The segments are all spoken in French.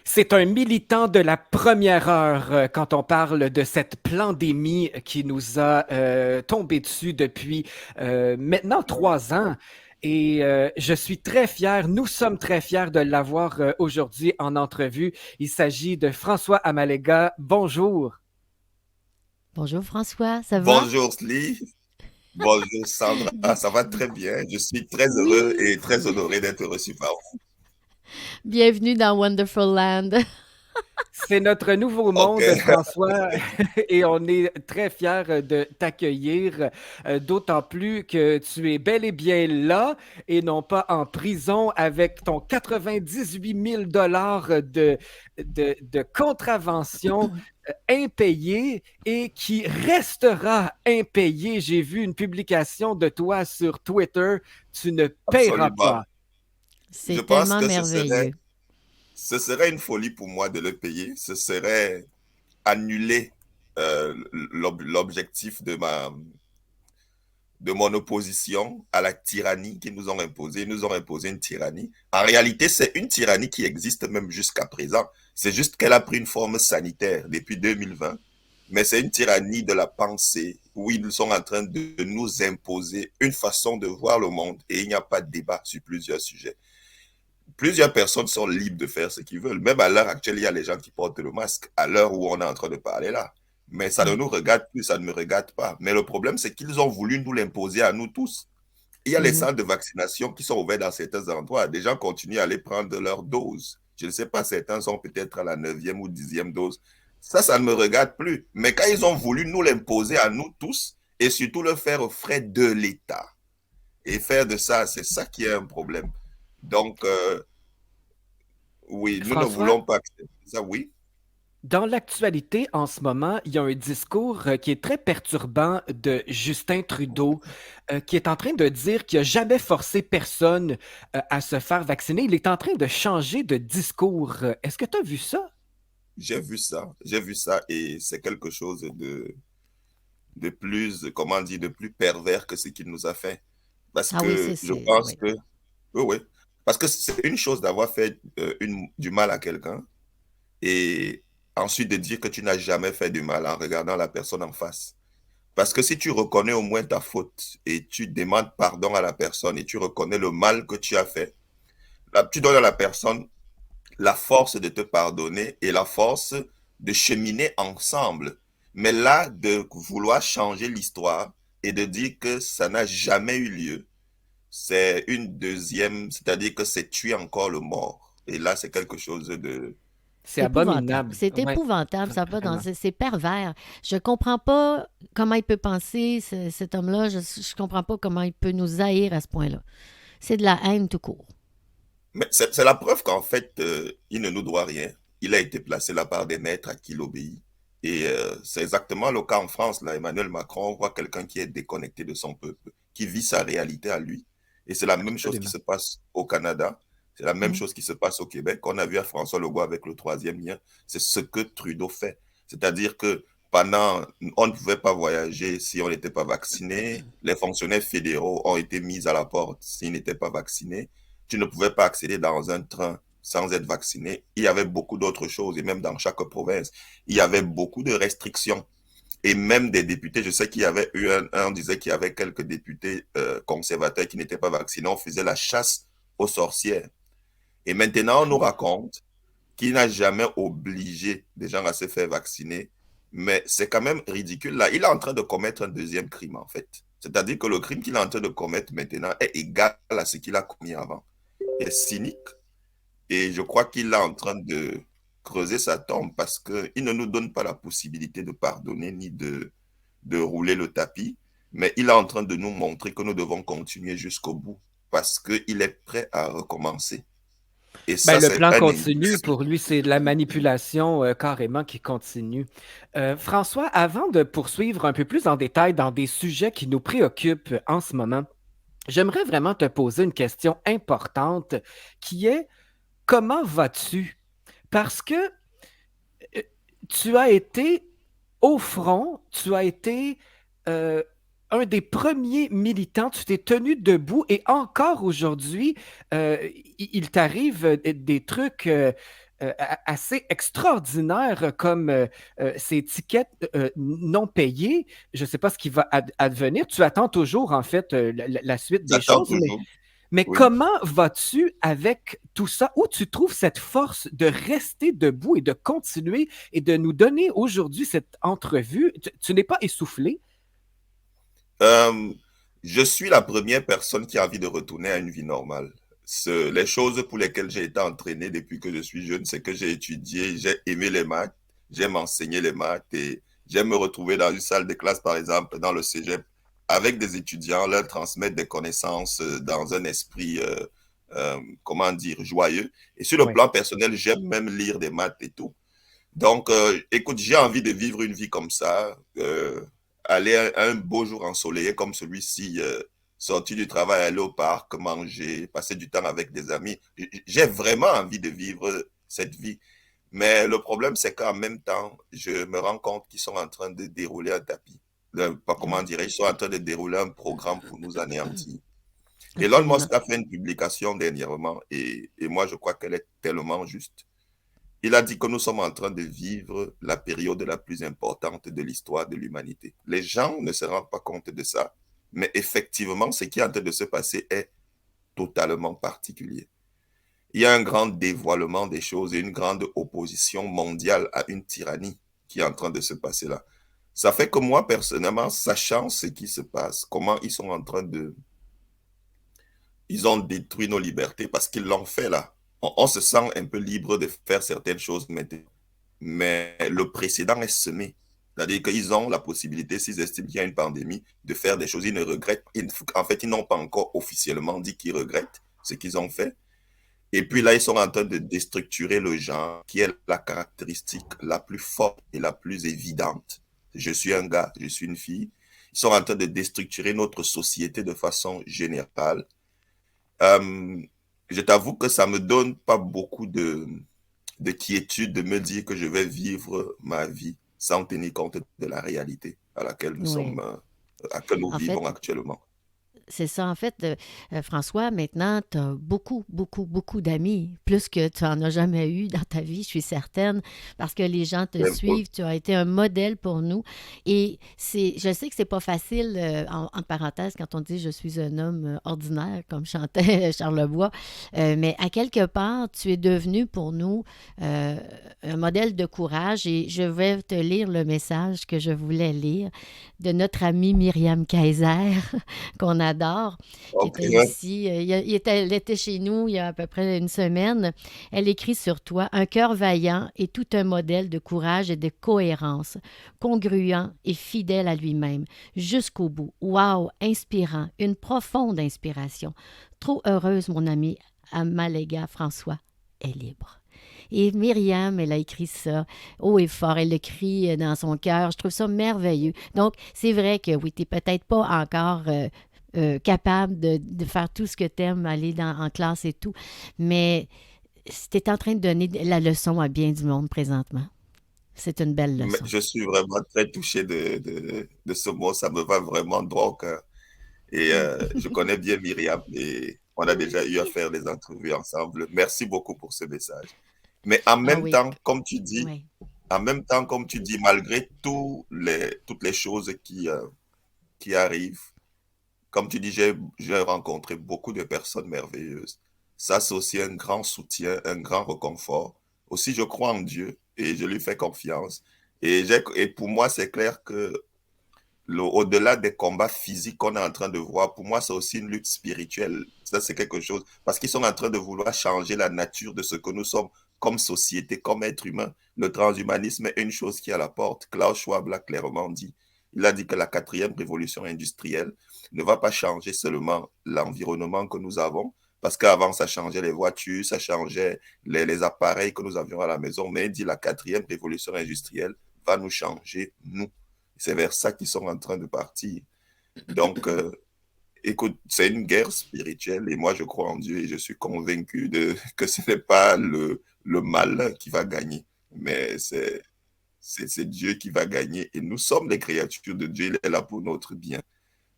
C'est un militant de la première heure quand on parle de cette pandémie qui nous a tombé dessus depuis maintenant 3 ans. Et je suis très fier, nous sommes très fiers de l'avoir aujourd'hui en entrevue. Il s'agit de François Amalega. Bonjour. Bonjour François, ça va? Bonjour Sly, bonjour Sandra, Bi- ça va très bien. Je suis très heureux Oui, et très honoré d'être reçu par vous. bienvenue dans Wonderful Land. C'est notre nouveau Ok, monde, François, et on est très fiers de t'accueillir, d'autant plus que tu es bel et bien là et non pas en prison avec ton 98 000 de contravention impayé et qui restera impayé. J'ai vu une publication de toi sur Twitter. Tu ne paieras absolument. pas. Je C'est pense tellement que merveilleux. ce serait une folie pour moi de le payer. Ce serait annuler l'objectif de mon opposition à la tyrannie qu'ils nous ont imposée. Ils nous ont imposé une tyrannie. En réalité, c'est une tyrannie qui existe même jusqu'à présent. C'est juste qu'elle a pris une forme sanitaire depuis 2020. Mais c'est une tyrannie de la pensée où ils sont en train de nous imposer une façon de voir le monde et il n'y a pas de débat sur plusieurs sujets. Plusieurs personnes sont libres de faire ce qu'ils veulent. Même à l'heure actuelle, il y a les gens qui portent le masque à l'heure où on est en train de parler là. Mais ça ne Mm, nous regarde plus, ça ne me regarde pas. Mais le problème, c'est qu'ils ont voulu nous l'imposer à nous tous. Il y a les mhm. centres de vaccination qui sont ouverts dans certains endroits. Des gens continuent à aller prendre leur dose. Je ne sais pas, certains sont peut-être à la 9e ou 10e dose. Ça ne me regarde plus. Mais quand ils ont voulu nous l'imposer à nous tous, et surtout le faire aux frais de l'État, et faire de ça, c'est ça qui est un problème. Donc, oui, nous ne François, voulons pas accepter ça, oui. dans l'actualité, en ce moment, il y a un discours qui est très perturbant de Justin Trudeau, qui est en train de dire qu'il n'a jamais forcé personne à se faire vacciner. Il est en train de changer de discours. Est-ce que tu as vu ça? J'ai vu ça, et c'est quelque chose de plus, comment dire, de plus pervers que ce qu'il nous a fait. Parce Ah oui, que je pense oui. que, oui, oui, parce que c'est une chose d'avoir fait du mal à quelqu'un et ensuite de dire que tu n'as jamais fait du mal en regardant la personne en face. Parce que si tu reconnais au moins ta faute et tu demandes pardon à la personne et tu reconnais le mal que tu as fait, là, tu donnes à la personne la force de te pardonner et la force de cheminer ensemble. Mais là, de vouloir changer l'histoire et de dire que ça n'a jamais eu lieu, c'est une deuxième, c'est-à-dire que c'est tuer encore le mort. Et là, c'est quelque chose de... C'est C'est épouvantable. abominable. C'est Ouais, épouvantable. Ça va dans, vraiment. c'est pervers. Je comprends pas comment il peut penser, cet homme-là. Je comprends pas comment il peut nous haïr à ce point-là. C'est de la haine tout court. Mais c'est la preuve qu'en fait, il ne nous doit rien. Il a été placé là par des maîtres à qui il obéit. Et c'est exactement le cas en France. Là, Emmanuel Macron, on voit quelqu'un qui est déconnecté de son peuple, qui vit sa réalité à lui. Et c'est la même chose qui Absolument. se passe au Canada. C'est la même Mm. chose qui se passe au Québec. On a vu à François Legault avec le troisième lien. C'est ce que Trudeau fait. C'est-à-dire que pendant, on ne pouvait pas voyager si on n'était pas vacciné. Les fonctionnaires fédéraux ont été mis à la porte s'ils n'étaient pas vaccinés. Tu ne pouvais pas accéder dans un train sans être vacciné. Il y avait beaucoup d'autres choses, et même dans chaque province, il y avait beaucoup de restrictions. Et même des députés, je sais qu'il y avait eu on disait qu'il y avait quelques députés conservateurs qui n'étaient pas vaccinés. On faisait la chasse aux sorcières. Et maintenant, on nous raconte qu'il n'a jamais obligé des gens à se faire vacciner. Mais c'est quand même ridicule. Là, il est en train de commettre un deuxième crime, en fait. C'est-à-dire que le crime qu'il est en train de commettre maintenant est égal à ce qu'il a commis avant. Il est cynique et je crois qu'il est en train de creuser sa tombe parce qu'il ne nous donne pas la possibilité de pardonner ni de rouler le tapis, mais il est en train de nous montrer que nous devons continuer jusqu'au bout parce qu'il est prêt à recommencer. Et Ben, ça, le c'est plan un continue, indice. pour lui, c'est de la manipulation carrément qui continue. François, avant de poursuivre un peu plus en détail dans des sujets qui nous préoccupent en ce moment, j'aimerais vraiment te poser une question importante qui est comment vas-tu? Parce que euh, tu as été au front, tu as été euh, un des premiers militants, tu t'es tenu debout et encore aujourd'hui, il t'arrive des trucs. assez extraordinaire comme ces tickets non payés. Je ne sais pas ce qui va advenir. Tu attends toujours, en fait, la suite des J'attends choses, toujours. mais Oui. comment vas-tu avec tout ça? Où tu trouves cette force de rester debout et de continuer et de nous donner aujourd'hui cette entrevue? Tu n'es pas essoufflé? Euh, je suis la première personne qui a envie de retourner à une vie normale. Les choses pour lesquelles j'ai été entraîné depuis que je suis jeune, c'est que j'ai étudié, j'ai aimé les maths, j'aime enseigner les maths et j'aime me retrouver dans une salle de classe, par exemple, dans le cégep, avec des étudiants, leur transmettre des connaissances dans un esprit, comment dire, joyeux. Et sur le Oui. plan personnel, j'aime même lire des maths et tout. Donc, écoute, j'ai envie de vivre une vie comme ça, aller un beau jour ensoleillé comme celui-ci, sortir du travail, aller au parc, manger, passer du temps avec des amis. J'ai vraiment envie de vivre cette vie. Mais le problème, c'est qu'en même temps, je me rends compte qu'ils sont en train de dérouler un tapis. Pas comment Ouais, dire, ils sont en train de dérouler un programme pour nous anéantir. Elon absolument. Musk a fait une publication dernièrement et moi, je crois qu'elle est tellement juste. Il a dit que nous sommes en train de vivre la période la plus importante de l'histoire de l'humanité. Les gens ne se rendent pas compte de ça, mais effectivement, ce qui est en train de se passer est totalement particulier. Il y a un grand dévoilement des choses et une grande opposition mondiale à une tyrannie qui est en train de se passer là. Ça fait que moi, personnellement, sachant ce qui se passe, comment ils sont en train de... Ils ont détruit nos libertés parce qu'ils l'ont fait là. On se sent un peu libre de faire certaines choses maintenant, mais le précédent est semé. C'est-à-dire qu'ils ont la possibilité, s'ils estiment qu'il y a une pandémie, de faire des choses. Ils ne regrettent. En fait, ils n'ont pas encore officiellement dit qu'ils regrettent ce qu'ils ont fait. Et puis là, ils sont en train de déstructurer le genre, qui est la caractéristique la plus forte et la plus évidente. Je suis un gars, je suis une fille. Ils sont en train de déstructurer notre société de façon générale. Euh, je t'avoue que ça me donne pas beaucoup de quiétude de me dire que je vais vivre ma vie sans tenir compte de la réalité à laquelle nous Oui. sommes, à laquelle nous En fait, vivons actuellement. c'est ça. En fait, François, maintenant, tu as beaucoup, beaucoup, beaucoup d'amis, plus que tu en as jamais eu dans ta vie, je suis certaine, parce que les gens te suivent. Tu as été un modèle pour nous. Et je sais que c'est pas facile, en parenthèse, quand on dit je suis un homme ordinaire, comme chantait Charles Lebois, mais à quelque part, tu es devenu pour nous un modèle de courage. Et je vais te lire le message que je voulais lire de notre amie Myriam Kaiser, qu'on adore, qui Ok, était ici. Elle était chez nous il y a à peu près une semaine. Elle écrit sur toi: un cœur vaillant et tout un modèle de courage et de cohérence, congruent et fidèle à lui-même, jusqu'au bout. Wow, inspirant, une profonde inspiration. Trop heureuse, mon ami Amalega François est libre. Et Myriam, elle a écrit ça haut et fort. Elle l'écrit dans son cœur. Je trouve ça merveilleux. Donc, c'est vrai que oui, tu n'es peut-être pas encore capable de faire tout ce que tu aimes, aller en classe et tout, mais tu es en train de donner la leçon à bien du monde présentement. C'est une belle mais leçon. je suis vraiment très touché de ce mot, ça me va vraiment droit au cœur. Et je connais bien Myriam et on a déjà eu à Oui. faire des entrevues ensemble. Merci beaucoup pour ce message. Mais en Ah même oui, temps, comme tu dis, oui. en même temps, comme tu dis, malgré toutes les choses qui arrivent, comme tu dis, j'ai rencontré beaucoup de personnes merveilleuses. Ça, c'est aussi un grand soutien, un grand réconfort. Aussi, je crois en Dieu et je lui fais confiance. Et pour moi, c'est clair que au-delà des combats physiques qu'on est en train de voir, pour moi, c'est aussi une lutte spirituelle. Ça, c'est quelque chose. Parce qu'ils sont en train de vouloir changer la nature de ce que nous sommes comme société, comme être humain. Le transhumanisme est une chose qui est à la porte. Klaus Schwab l'a clairement dit. Il a dit que la quatrième révolution industrielle ne va pas changer seulement l'environnement que nous avons, parce qu'avant, ça changeait les voitures, ça changeait les appareils que nous avions à la maison, mais il dit la quatrième révolution industrielle va nous changer, nous. C'est vers ça qu'ils sont en train de partir. Donc, écoute, c'est une guerre spirituelle et moi, je crois en Dieu et je suis convaincu que ce n'est pas le mal qui va gagner, mais c'est Dieu qui va gagner et nous sommes les créatures de Dieu, il est là pour notre bien.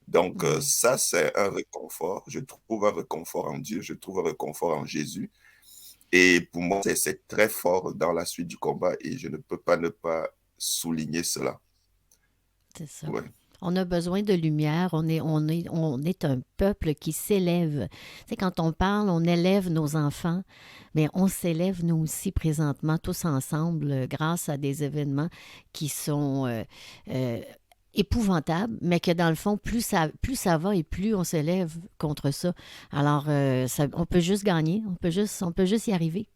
Donc, Oui. ça, c'est un réconfort. Je trouve un réconfort en Dieu, je trouve un réconfort en Jésus. Et pour moi, c'est très fort dans la suite du combat et je ne peux pas ne pas souligner cela. C'est ça. Ouais. On a besoin de lumière. On est un peuple qui s'élève. Tu sais, quand on parle, on élève nos enfants, mais on s'élève nous aussi présentement, tous ensemble, grâce à des événements qui sont euh, épouvantables, mais que dans le fond, plus ça va et plus on s'élève contre ça. Alors, on peut juste gagner. On peut juste y arriver.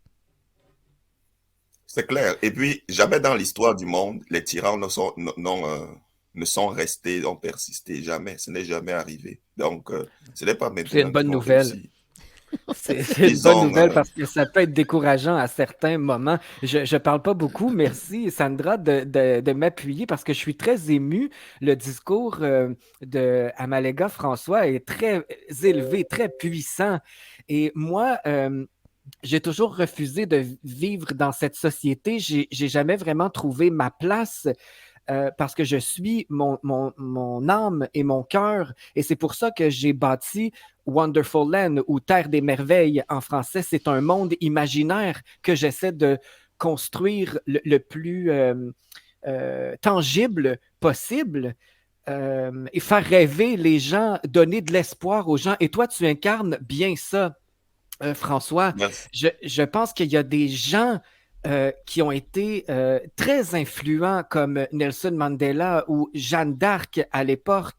C'est clair. Et puis, jamais dans l'histoire du monde, les tyrans ne sont restés, ont persisté. Jamais. Ce n'est jamais arrivé. Donc, ce n'est pas C'est une maintenant bonne qu'ils vont nouvelle. réussir. C'est une Ils bonne ont, nouvelle parce que ça peut être décourageant à certains moments. Je parle pas beaucoup. Merci, Sandra, de m'appuyer parce que je suis très ému. Le discours de Amalega François est très élevé, très puissant. Et moi, j'ai toujours refusé de vivre dans cette société. J'ai jamais vraiment trouvé ma place parce que je suis mon âme et mon cœur. Et c'est pour ça que j'ai bâti Wonderful Land ou Terre des Merveilles en français. C'est un monde imaginaire que j'essaie de construire le plus tangible possible. Et faire rêver les gens, donner de l'espoir aux gens. Et toi, tu incarnes bien ça, François. merci. Je pense qu'il y a des gens qui ont été très influents comme Nelson Mandela ou Jeanne d'Arc à l'époque.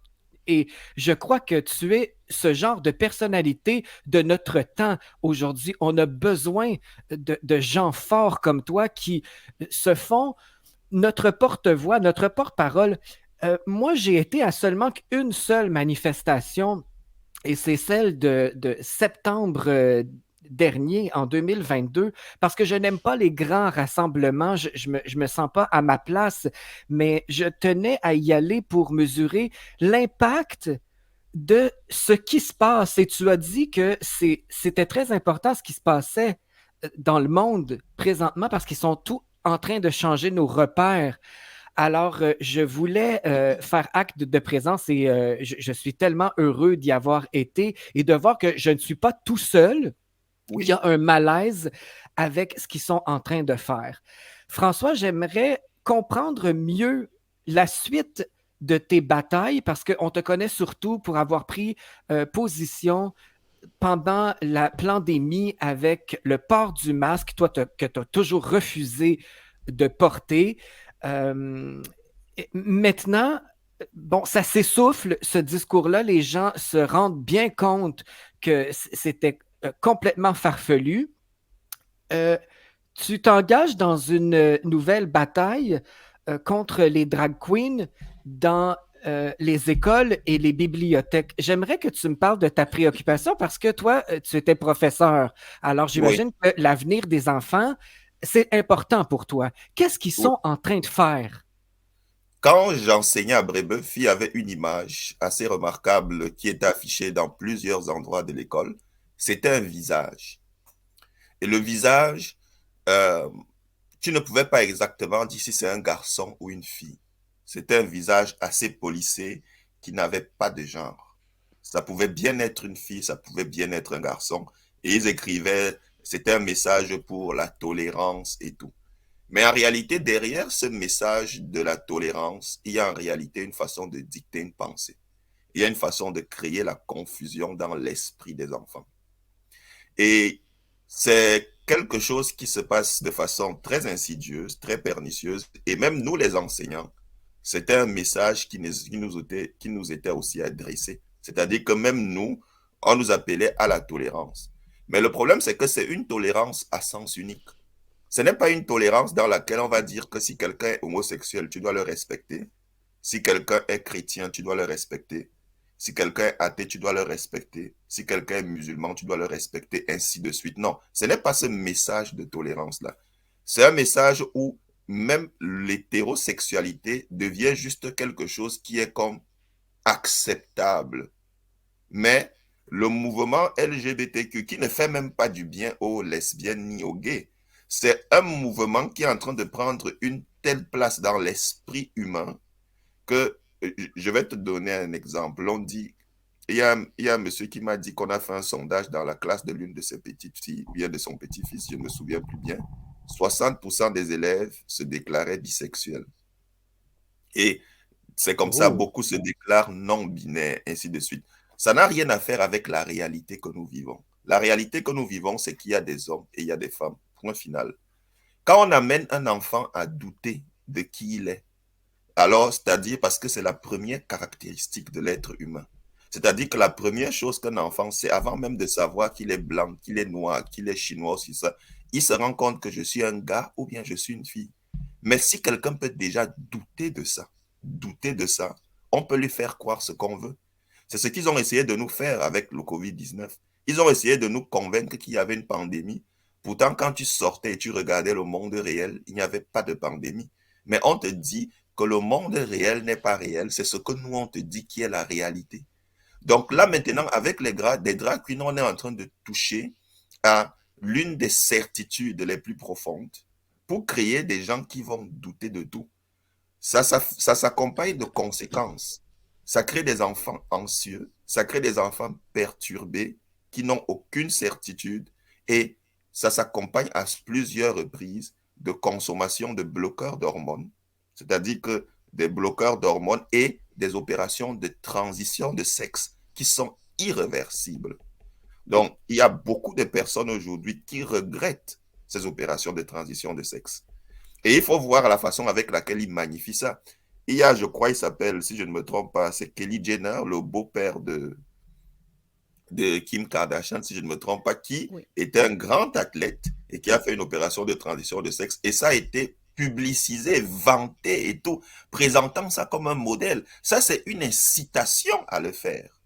Et je crois que tu es ce genre de personnalité de notre temps aujourd'hui. On a besoin de gens forts comme toi qui se font notre porte-voix, notre porte-parole. Moi, j'ai été à seulement une seule manifestation et c'est celle de septembre dernier, en 2022, parce que je n'aime pas les grands rassemblements, je me sens pas à ma place, mais je tenais à y aller pour mesurer l'impact de ce qui se passe. Et tu as dit que c'était très important ce qui se passait dans le monde présentement parce qu'ils sont tous en train de changer nos repères. Alors, je voulais faire acte de présence et je suis tellement heureux d'y avoir été et de voir que je ne suis pas tout seul, qu'il y Oui. a un malaise avec ce qu'ils sont en train de faire. François, j'aimerais comprendre mieux la suite de tes batailles parce qu'on te connaît surtout pour avoir pris position pendant la pandémie avec le port du masque, toi que tu as toujours refusé de porter. Euh, Maintenant, bon, ça s'essouffle, ce discours-là. Les gens se rendent bien compte que c'était complètement farfelu. Euh, Tu t'engages dans une nouvelle bataille contre les drag queens dans les écoles et les bibliothèques. J'aimerais que tu me parles de ta préoccupation parce que toi, tu étais professeur. Alors, Oui. j'imagine que l'avenir des enfants, c'est important pour toi. Qu'est-ce qu'ils Oui. sont en train de faire? Quand j'enseignais à Brébeuf, il y avait une image assez remarquable qui était affichée dans plusieurs endroits de l'école. C'était un visage. Et le visage, euh, tu ne pouvais pas exactement dire si c'est un garçon ou une fille. C'était un visage assez policé qui n'avait pas de genre. Ça pouvait bien être une fille, ça pouvait bien être un garçon. Et ils écrivaient, c'était un message pour la tolérance et tout. Mais en réalité, derrière ce message de la tolérance, il y a en réalité une façon de dicter une pensée. Il y a une façon de créer la confusion dans l'esprit des enfants. Et c'est quelque chose qui se passe de façon très insidieuse, très pernicieuse. Et même nous, les enseignants, c'était un message qui nous était aussi adressé. C'est-à-dire que même nous, on nous appelait à la tolérance. Mais le problème, c'est que c'est une tolérance à sens unique. Ce n'est pas une tolérance dans laquelle on va dire que si quelqu'un est homosexuel, tu dois le respecter. Si quelqu'un est chrétien, tu dois le respecter. Si quelqu'un est athée, tu dois le respecter. Si quelqu'un est musulman, tu dois le respecter, ainsi de suite. Non, ce n'est pas ce message de tolérance-là. C'est un message où même l'hétérosexualité devient juste quelque chose qui est comme acceptable. Mais le mouvement LGBTQ, qui ne fait même pas du bien aux lesbiennes ni aux gays, c'est un mouvement qui est en train de prendre une telle place dans l'esprit humain que je vais te donner un exemple. On dit il y a un monsieur qui m'a dit qu'on a fait un sondage dans la classe de l'une de ses petites filles, ou bien de son petit-fils, je ne me souviens plus bien. 60% des élèves se déclaraient bisexuels. Et c'est comme ça, Oh. beaucoup se déclarent non-binaires, ainsi de suite. Ça n'a rien à faire avec la réalité que nous vivons. La réalité que nous vivons, c'est qu'il y a des hommes et il y a des femmes. Point final. Quand on amène un enfant à douter de qui il est, alors, c'est-à-dire parce que c'est la première caractéristique de l'être humain. C'est-à-dire que la première chose qu'un enfant sait, avant même de savoir qu'il est blanc, qu'il est noir, qu'il est chinois, aussi ça, il se rend compte que je suis un gars ou bien je suis une fille. Mais si quelqu'un peut déjà douter de ça, on peut lui faire croire ce qu'on veut. C'est ce qu'ils ont essayé de nous faire avec le Covid-19. Ils ont essayé de nous convaincre qu'il y avait une pandémie. Pourtant, quand tu sortais et tu regardais le monde réel, il n'y avait pas de pandémie. Mais on te dit que le monde réel n'est pas réel. C'est ce que nous, on te dit qui est la réalité. Donc là, maintenant, avec des drag queens, on est en train de toucher à l'une des certitudes les plus profondes pour créer des gens qui vont douter de tout. Ça s'accompagne de conséquences. Ça crée des enfants anxieux, ça crée des enfants perturbés qui n'ont aucune certitude et ça s'accompagne à plusieurs reprises de consommation de bloqueurs d'hormones, c'est-à-dire que des bloqueurs d'hormones et des opérations de transition de sexe qui sont irréversibles. Donc, il y a beaucoup de personnes aujourd'hui qui regrettent ces opérations de transition de sexe. Et il faut voir la façon avec laquelle il magnifie ça. Il y a, je crois, il s'appelle, si je ne me trompe pas, c'est Kelly Jenner, le beau-père de Kim Kardashian, si je ne me trompe pas, qui Oui. était un grand athlète et qui a fait une opération de transition de sexe. Et ça a été publicisé, vanté et tout, présentant ça comme un modèle. Ça, c'est une incitation à le faire.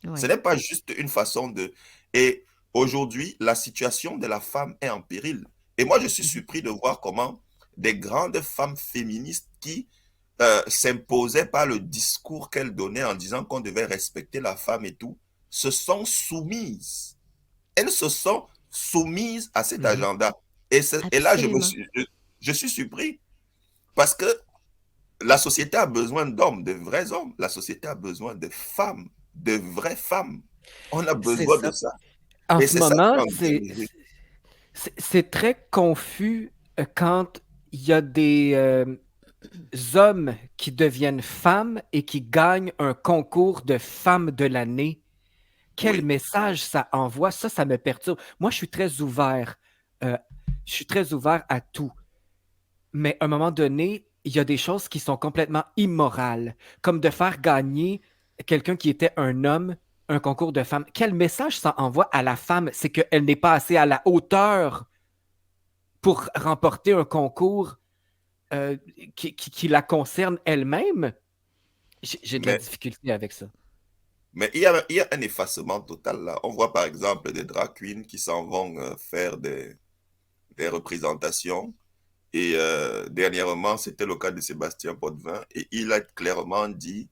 Ce Oui. n'est pas juste une façon de... Et aujourd'hui, la situation de la femme est en péril. Et moi, je suis Mhm. surpris de voir comment des grandes femmes féministes qui s'imposaient par le discours qu'elles donnaient en disant qu'on devait respecter la femme et tout, se sont soumises. Elles se sont soumises à cet Mhm. agenda. Et là, Absolument. je suis surpris parce que la société a besoin d'hommes, de vrais hommes. La société a besoin de femmes, de vraies femmes. On a C'est besoin de ça. ça. En Et ce c'est ça qui moment, est en train de jouer. c'est très confus quand il y a des hommes qui deviennent femmes et qui gagnent un concours de femmes de l'année. Quel Oui, message ça envoie? Ça me perturbe. Moi, je suis très ouvert. euh, je suis très ouvert à tout. Mais à un moment donné, il y a des choses qui sont complètement immorales, comme de faire gagner quelqu'un qui était un homme un concours de femmes. Quel message ça envoie à la femme? C'est qu'elle n'est pas assez à la hauteur pour remporter un concours euh, qui la concerne elle-même. J'ai de la mais, difficulté avec ça. mais il y a un effacement total là. On voit par exemple des drag queens qui s'en vont faire des représentations. Et dernièrement, c'était le cas de Sébastien Potvin. Et il a clairement dit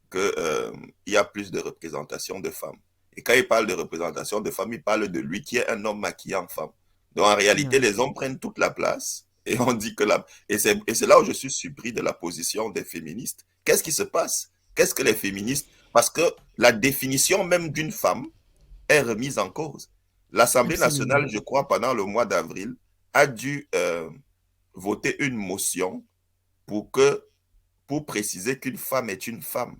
que, il y a plus de représentation de femmes. Et quand il parle de représentation de femmes, il parle de lui qui est un homme maquillé en femme. Donc en réalité, Ouais. les hommes prennent toute la place et on dit que la... Et c'est là où je suis surpris de la position des féministes. Qu'est-ce qui se passe? Qu'est-ce que les féministes... Parce que la définition même d'une femme est remise en cause. L'Assemblée Absolument. nationale, je crois, pendant le mois d'avril, a dû voter une motion pour que pour préciser qu'une femme est une femme.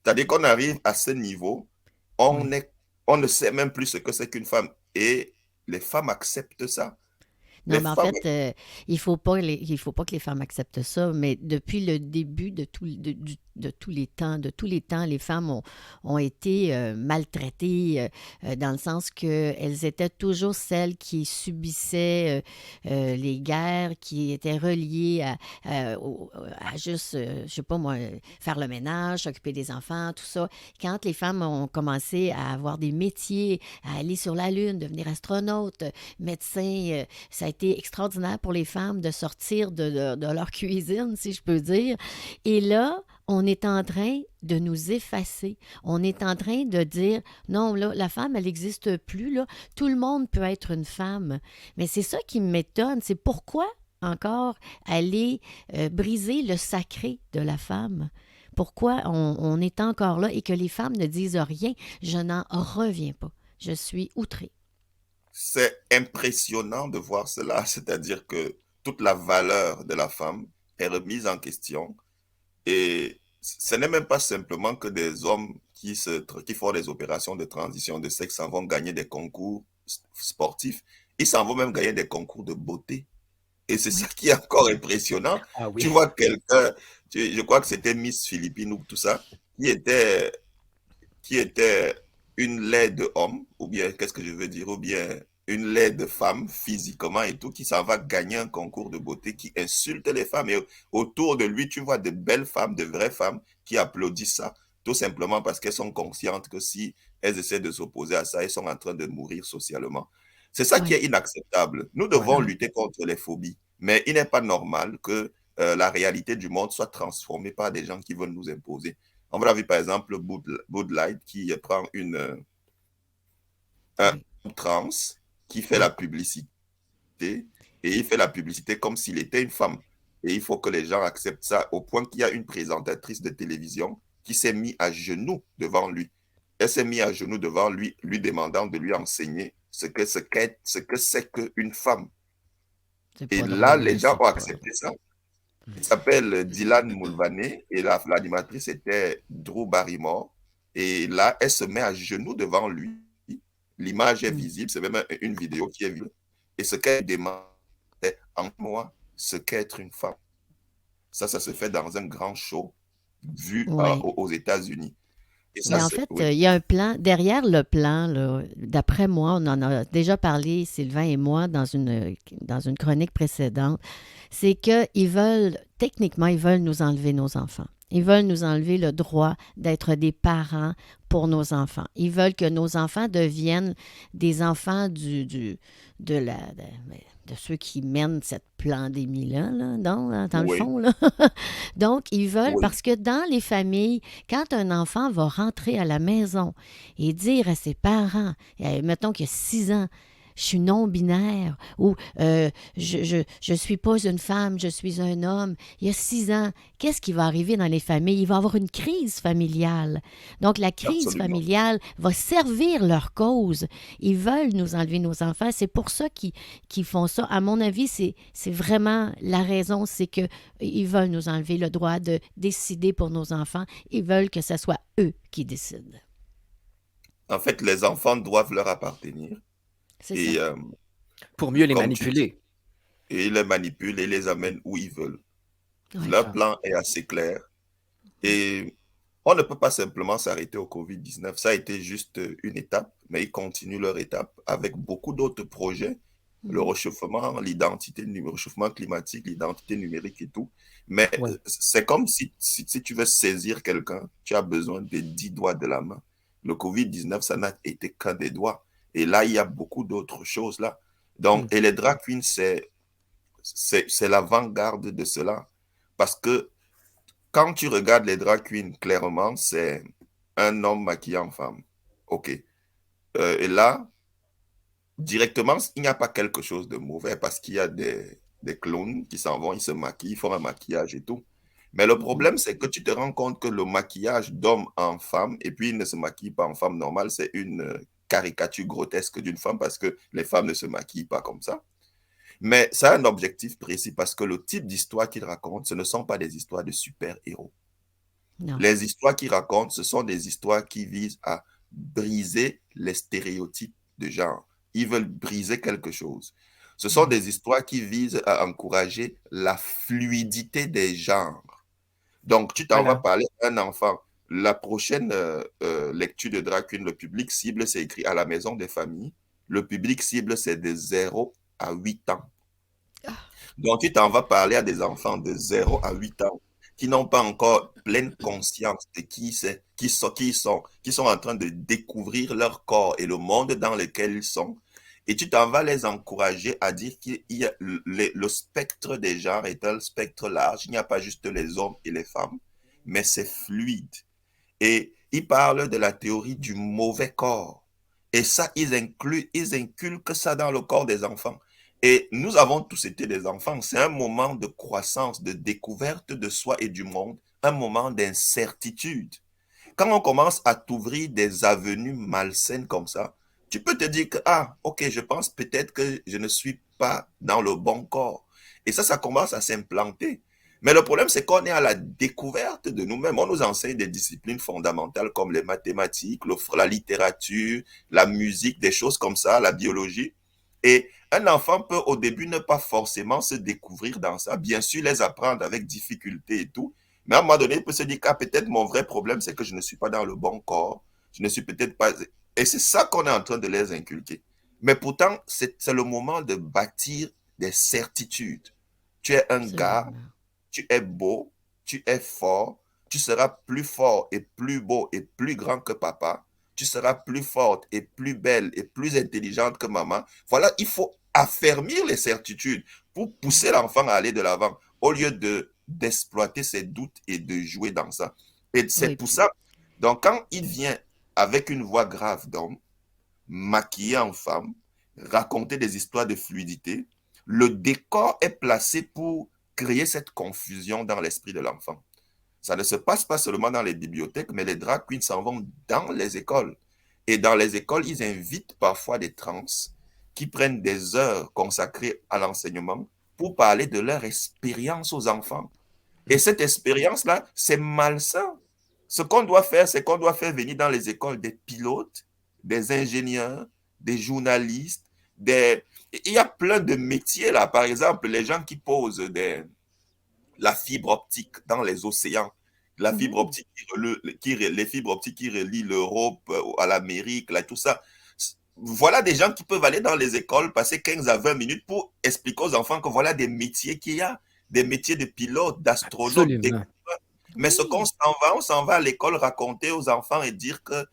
C'est-à-dire qu'on arrive à ce niveau, on, Oui. est, on ne sait même plus ce que c'est qu'une femme. Et les femmes acceptent ça. Non, Les mais en femmes, fait, il faut pas que les femmes acceptent ça, mais depuis le début de tous les temps, les femmes ont été maltraitées dans le sens qu'elles étaient toujours celles qui subissaient les guerres, qui étaient reliées à juste, je sais pas moi, faire le ménage, s'occuper des enfants, tout ça. Quand les femmes ont commencé à avoir des métiers, à aller sur la Lune, devenir astronaute, médecin, ça a été extraordinaire pour les femmes de sortir de leur cuisine, si je peux dire. Et là, on est en train de nous effacer. On est en train de dire, non, là, la femme, elle n'existe plus, là. Tout le monde peut être une femme. Mais c'est ça qui m'étonne. C'est pourquoi encore aller briser le sacré de la femme. Pourquoi on est encore là et que les femmes ne disent rien? Je n'en reviens pas. Je suis outrée. C'est impressionnant de voir cela, c'est-à-dire que toute la valeur de la femme est remise en question et ce n'est même pas simplement que des hommes qui font des opérations de transition de sexe s'en vont gagner des concours sportifs, ils s'en vont même gagner des concours de beauté. Et c'est ça Oui, qui est encore impressionnant. Ah Tu oui. vois quelqu'un, je crois que c'était Miss Philippines ou tout ça, qui était qui était une laide homme, ou bien, qu'est-ce que je veux dire, ou bien une laide femme physiquement et tout, qui s'en va gagner un concours de beauté, qui insulte les femmes. Et autour de lui, tu vois de belles femmes, de vraies femmes qui applaudissent ça, tout simplement parce qu'elles sont conscientes que si elles essaient de s'opposer à ça, elles sont en train de mourir socialement. C'est ça qui oui, est inacceptable. Nous devons Voilà. oui. lutter contre les phobies, mais il n'est pas normal que la réalité du monde soit transformée par des gens qui veulent nous imposer. On va vu par exemple Bud Light qui prend un Oui, trans qui fait la oui. publicité et il fait la publicité comme s'il était une femme. Et il faut que les gens acceptent ça au point qu'il y a une présentatrice de télévision qui s'est mise à genoux devant lui. Elle s'est mise à genoux devant lui, lui demandant de lui enseigner ce que c'est qu'une femme. C'est Et pas là, drôle, les là, gens c'est ont pas accepté drôle. ça. Il s'appelle Dylan Mulvaney et l'animatrice était Drew Barrymore. Et là, elle se met à genoux devant lui. L'image est Mm. visible, c'est même une vidéo qui est visible. Et ce qu'elle demande, c'est en moi ce qu'est être une femme. Ça se fait dans un grand show vu Oui. aux États-Unis. Et ça, Mais en c'est, fait, oui, il y a un plan. Derrière le plan, là, d'après moi, on en a déjà parlé, Sylvain et moi, dans une chronique précédente, c'est qu'ils veulent, techniquement, ils veulent nous enlever nos enfants. Ils veulent nous enlever le droit d'être des parents pour nos enfants. Ils veulent que nos enfants deviennent des enfants de ceux qui mènent cette pandémie-là, là, dans le oui, fond. Là. Donc, ils veulent, oui, parce que dans les familles, quand un enfant va rentrer à la maison et dire à ses parents, mettons qu'il y a 6 ans, je suis non-binaire ou je suis pas une femme, je suis un homme. Il y a 6 ans, qu'est-ce qui va arriver dans les familles? Il va y avoir une crise familiale. Donc, la crise absolument. familiale va servir leur cause. Ils veulent nous enlever nos enfants. C'est pour ça qu'ils font ça. À mon avis, c'est vraiment la raison, c'est que ils veulent nous enlever le droit de décider pour nos enfants. Ils veulent que ce soit eux qui décident. En fait, les enfants doivent leur appartenir. C'est ça. Et Pour mieux les comme tu dis, manipuler. et ils les manipulent et les amènent où ils veulent. Oui. Leur Ça. plan est assez clair. Et on ne peut pas simplement s'arrêter au Covid-19. Ça a été juste une étape, mais ils continuent leur étape avec beaucoup d'autres projets. Le Mhm. réchauffement, le réchauffement climatique, l'identité numérique et tout. Mais Ouais. c'est comme si tu veux saisir quelqu'un, tu as besoin des 10 doigts de la main. Le Covid-19, ça n'a été qu'un des doigts. Et là, il y a beaucoup d'autres choses là. Donc, Hmm. et les drag queens, c'est l'avant-garde de cela. Parce que quand tu regardes les drag queens, clairement, c'est un homme maquillé en femme. OK. Et là, directement, il n'y a pas quelque chose de mauvais parce qu'il y a des clowns qui s'en vont, ils se maquillent, ils font un maquillage et tout. Mais le Mhm. problème, c'est que tu te rends compte que le maquillage d'homme en femme, et puis il ne se maquille pas en femme normale, c'est une caricature grotesque d'une femme parce que les femmes ne se maquillent pas comme ça. Mais ça a un objectif précis parce que le type d'histoire qu'il raconte, ce ne sont pas des histoires de super-héros. Non. Les histoires qu'il raconte, ce sont des histoires qui visent à briser les stéréotypes de genre. Ils veulent briser quelque chose. Ce sont Mhm. des histoires qui visent à encourager la fluidité des genres. Donc, tu t'en vas Voilà. parler à un enfant. La prochaine lecture de Drag Queen, le public cible, c'est écrit à la maison des familles. Le public cible, c'est de 0 à 8 ans. Donc, tu t'en vas parler à des enfants de 0 à 8 ans qui n'ont pas encore pleine conscience de qui c'est, qui sont en train de découvrir leur corps et le monde dans lequel ils sont. Et tu t'en vas les encourager à dire qu'il y a le spectre des genres est un spectre large. Il n'y a pas juste les hommes et les femmes, mais c'est fluide. Et ils parlent de la théorie du mauvais corps. Et ça, ils inculquent ça dans le corps des enfants. Et nous avons tous été des enfants. C'est un moment de croissance, de découverte de soi et du monde un moment d'incertitude. Quand on commence à t'ouvrir des avenues malsaines comme ça, tu peux te dire que, ah, ok, je pense peut-être que je ne suis pas dans le bon corps. Et ça commence à s'implanter. Mais le problème, c'est qu'on est à la découverte de nous-mêmes. On nous enseigne des disciplines fondamentales comme les mathématiques, la littérature, la musique, des choses comme ça, la biologie. Et un enfant peut au début ne pas forcément se découvrir dans ça. Bien sûr, les apprendre avec difficulté et tout. Mais à un moment donné, il peut se dire que peut-être mon vrai problème, c'est que je ne suis pas dans le bon corps. Je ne suis peut-être pas... Et c'est ça qu'on est en train de les inculquer. Mais pourtant, c'est le moment de bâtir des certitudes. Tu es un gars, Absolument. tu es beau, tu es fort, tu seras plus fort et plus beau et plus grand que papa. Tu seras plus forte et plus belle et plus intelligente que maman. Voilà, il faut affermir les certitudes pour pousser l'enfant à aller de l'avant au lieu d'exploiter ses doutes et de jouer dans ça. Et c'est Oui, pour ça, donc quand il vient avec une voix grave d'homme, maquillé en femme, raconter des histoires de fluidité, le décor est placé pour créer cette confusion dans l'esprit de l'enfant. Ça ne se passe pas seulement dans les bibliothèques, mais les drag queens s'en vont dans les écoles. Et dans les écoles, ils invitent parfois des trans qui prennent des heures consacrées à l'enseignement pour parler de leur expérience aux enfants. Et cette expérience-là, c'est malsain. Ce qu'on doit faire, c'est qu'on doit faire venir dans les écoles des pilotes, des ingénieurs, des journalistes, des... Il y a plein de métiers là. Par exemple, les gens qui posent la fibre optique dans les océans, la fibre oui. optique les fibres optiques qui relient l'Europe à l'Amérique, là, tout ça. Voilà des gens qui peuvent aller dans les écoles, passer 15 à 20 minutes pour expliquer aux enfants que voilà des métiers qu'il y a, des métiers de pilote, d'astronaute, Absolument. mais ce qu'on Oui. s'en va à l'école raconter aux enfants et dire que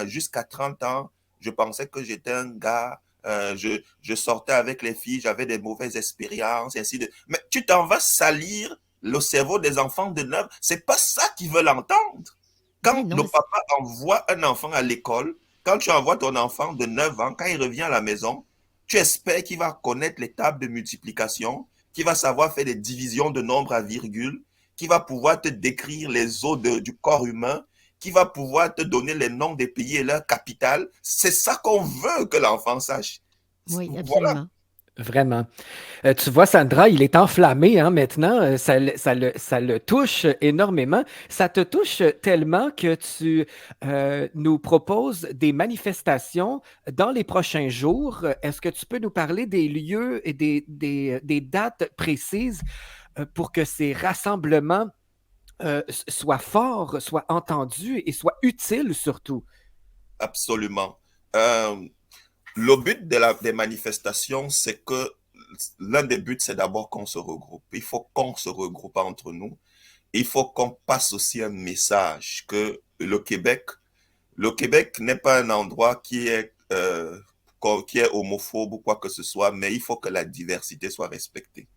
jusqu'à 30 ans, je pensais que j'étais un gars, je sortais avec les filles, j'avais des mauvaises expériences, et ainsi de... Mais tu t'en vas salir le cerveau des enfants de 9. C'est pas ça qu'ils veulent entendre. Ben Quand non, le mais papa envoie un enfant à l'école, quand tu envoies ton enfant de 9 ans, quand il revient à la maison, tu espères qu'il va connaître les tables de multiplication, qu'il va savoir faire des divisions de nombres à virgule, qui va pouvoir te décrire les os du corps humain, qui va pouvoir te donner les noms des pays et leur capitale. C'est ça qu'on veut que l'enfant sache. oui, Voilà, absolument. Vraiment. Tu vois, Sandra, il est enflammé hein, maintenant. Ça le touche énormément. Ça te touche tellement que tu nous proposes des manifestations dans les prochains jours. Est-ce que tu peux nous parler des lieux et des dates précises pour que ces rassemblements soient forts, soient entendus et soient utiles surtout? absolument. Euh, le but des manifestations, c'est que l'un des buts, c'est d'abord qu'on se regroupe. Il faut qu'on se regroupe entre nous. Il faut qu'on passe aussi un message que le Québec n'est pas un endroit qui est homophobe ou quoi que ce soit, mais il faut que la diversité soit respectée.